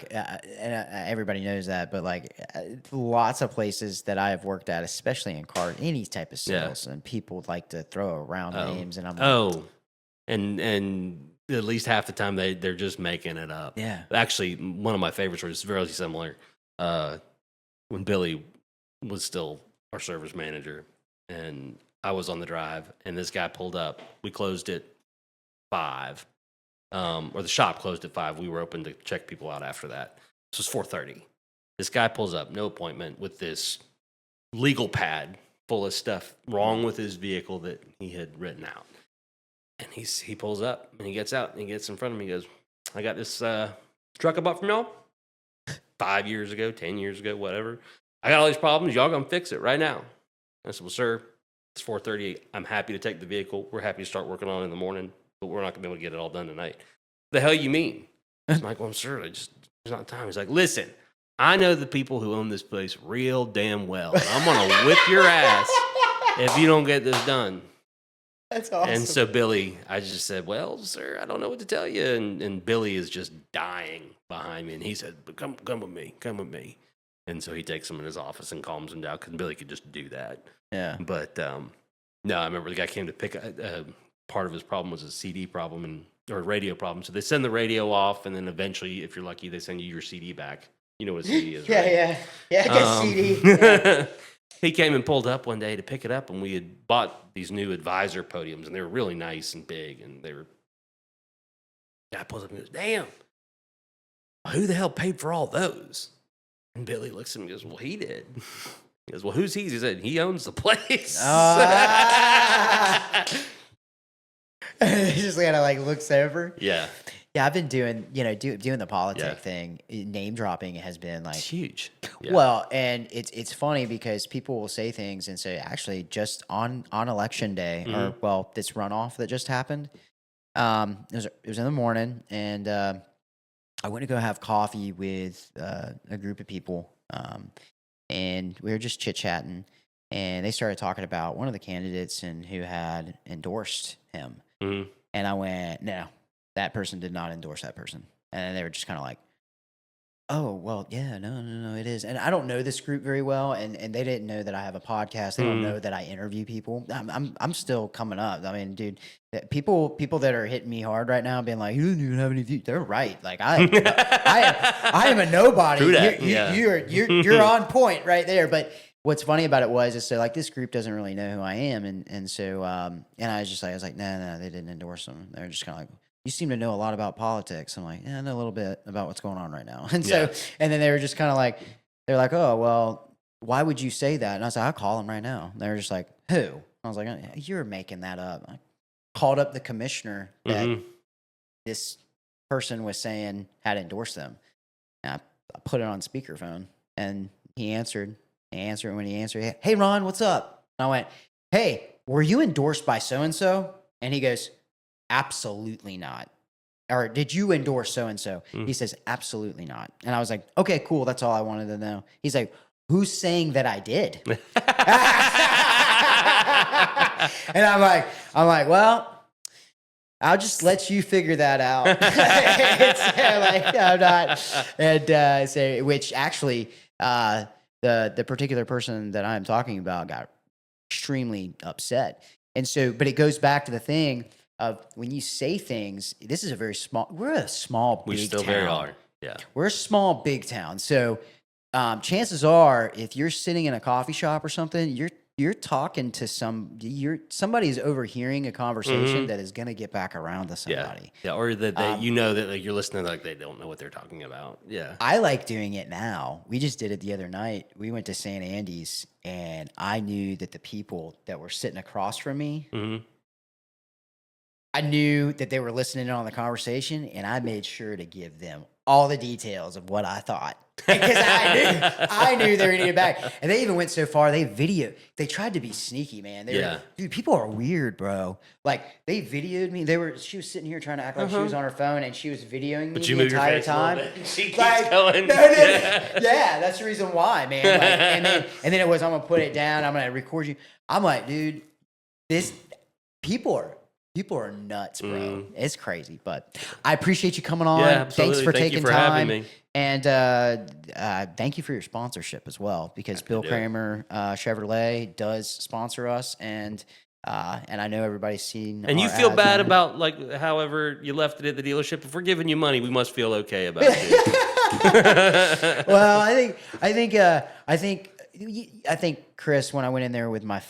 Everybody knows that. But lots of places that I have worked at, especially in any type of sales, and people like to throw around names. And I'm like, and at least half the time they're just making it up. Yeah. Actually, one of my favorites was very similar. When Billy was still our service manager, and I was on the drive, and this guy pulled up. We closed at 5, or the shop closed at 5. We were open to check people out after that. This was 4:30. This guy pulls up, no appointment, with this legal pad full of stuff wrong with his vehicle that he had written out. And he pulls up, and he gets out, and he gets in front of me. He goes, I got this truck I bought from y'all 5 years ago, 10 years ago, whatever. I got all these problems. Y'all gonna fix it right now. I said, well, sir, it's 4:30. I'm happy to take the vehicle. We're happy to start working on it in the morning, but we're not gonna be able to get it all done tonight. The hell you mean? I'm like, well, sir, there's not time. He's like, listen, I know the people who own this place real damn well. And I'm gonna whip your ass if you don't get this done. That's awesome. And so Billy, I just said, well, sir, I don't know what to tell you. And Billy is just dying behind me. And he said, come with me. And so he takes him in his office and calms him down because Billy could just do that. Yeah. But no, I remember the guy came to pick part of his problem was a CD problem or a radio problem. So they send the radio off, and then eventually, if you're lucky, they send you your CD back. You know what a CD is, right? Yeah, I get CD. Yeah. He came and pulled up one day to pick it up, and we had bought these new advisor podiums, and they were really nice and big, and guy pulls up and goes, damn, who the hell paid for all those? And Billy looks at him and goes, well, he did. He goes, well, who's he? He said, he owns the place. He just kind of looks over. Yeah. Yeah, I've been doing the politic thing. Name dropping has been It's huge. Yeah. Well, and it's funny because people will say things and say, actually, just on election day, or this runoff that just happened. It was in the morning, and I went to go have coffee with a group of people, and we were just chit chatting, and they started talking about one of the candidates and who had endorsed him, and I went, no. That person did not endorse that person. And they were just kind of like, Oh, well, yeah, no, it is. And I don't know this group very well, and they didn't know that I have a podcast. They don't know that I interview people. I'm still coming up. I mean, dude, people that are hitting me hard right now, being like, "You don't even have any views." They're right. Like I am a nobody. True that, You're on point right there. But what's funny about it is so like this group doesn't really know who I am, and so and I was like, no, they didn't endorse them. They're just kind of like, you seem to know a lot about politics. I'm like, yeah, I know a little bit about what's going on right now. And so, and then they were just kind of like, they're like, oh, well, why would you say that? And I was like, I'll call him right now. And they were just like, who? I was like, you're making that up. I called up the commissioner that this person was saying had endorsed them. And I put it on speakerphone, and he answered. He answered when he answered, hey, Ron, what's up? And I went, hey, were you endorsed by so-and-so? And he goes, absolutely not. Or did you endorse so-and-so? He says, absolutely not. And I was like, okay, cool. That's all I wanted to know. He's like, who's saying that I did? And I'm like, well, I'll just let you figure that out. Like, I'm not. And so, which actually, the particular person that I'm talking about got extremely upset. And so, but it goes back to the thing of when you say things, this is we're a small, big town. We still very are. Yeah. We're a small, big town. So chances are, if you're sitting in a coffee shop or something, you're talking to somebody's overhearing a conversation that is going to get back around to somebody. Yeah. Or that they, that like, you're listening, like they don't know what they're talking about. Yeah. I like doing it now. We just did it the other night. We went to St. Andy's, and I knew that the people that were sitting across from me, I knew that they were listening in on the conversation, and I made sure to give them all the details of what I thought. Because I knew they were going to get back. And they even went so far, they tried to be sneaky, man. Dude, people are weird, bro. Like, they videoed me. She was sitting here trying to act like she was on her phone, and she was videoing me the entire time. She keeps going. Yeah, that's the reason why, man. Like, and then it was, I'm going to put it down. I'm going to record you. I'm like, dude, people are nuts, bro. It's crazy, but I appreciate you coming on. Yeah, Thanks for taking for time. having me. And thank you for your sponsorship as well, because Will Cramer Chevrolet does sponsor us, and I know everybody's seen. And you feel bad about like however you left it at the dealership. If we're giving you money, we must feel okay about it. Well, I think Chris, when I went in there with my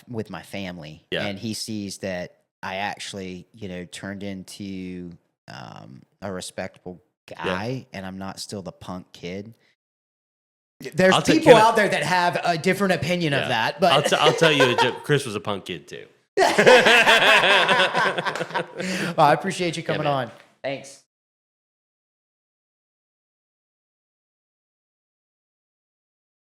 family, and he sees that I actually, turned into a respectable guy, and I'm not still the punk kid. There's people out there that have a different opinion of that, but I'll tell you, Chris was a punk kid too. Well, I appreciate you coming on. Thanks.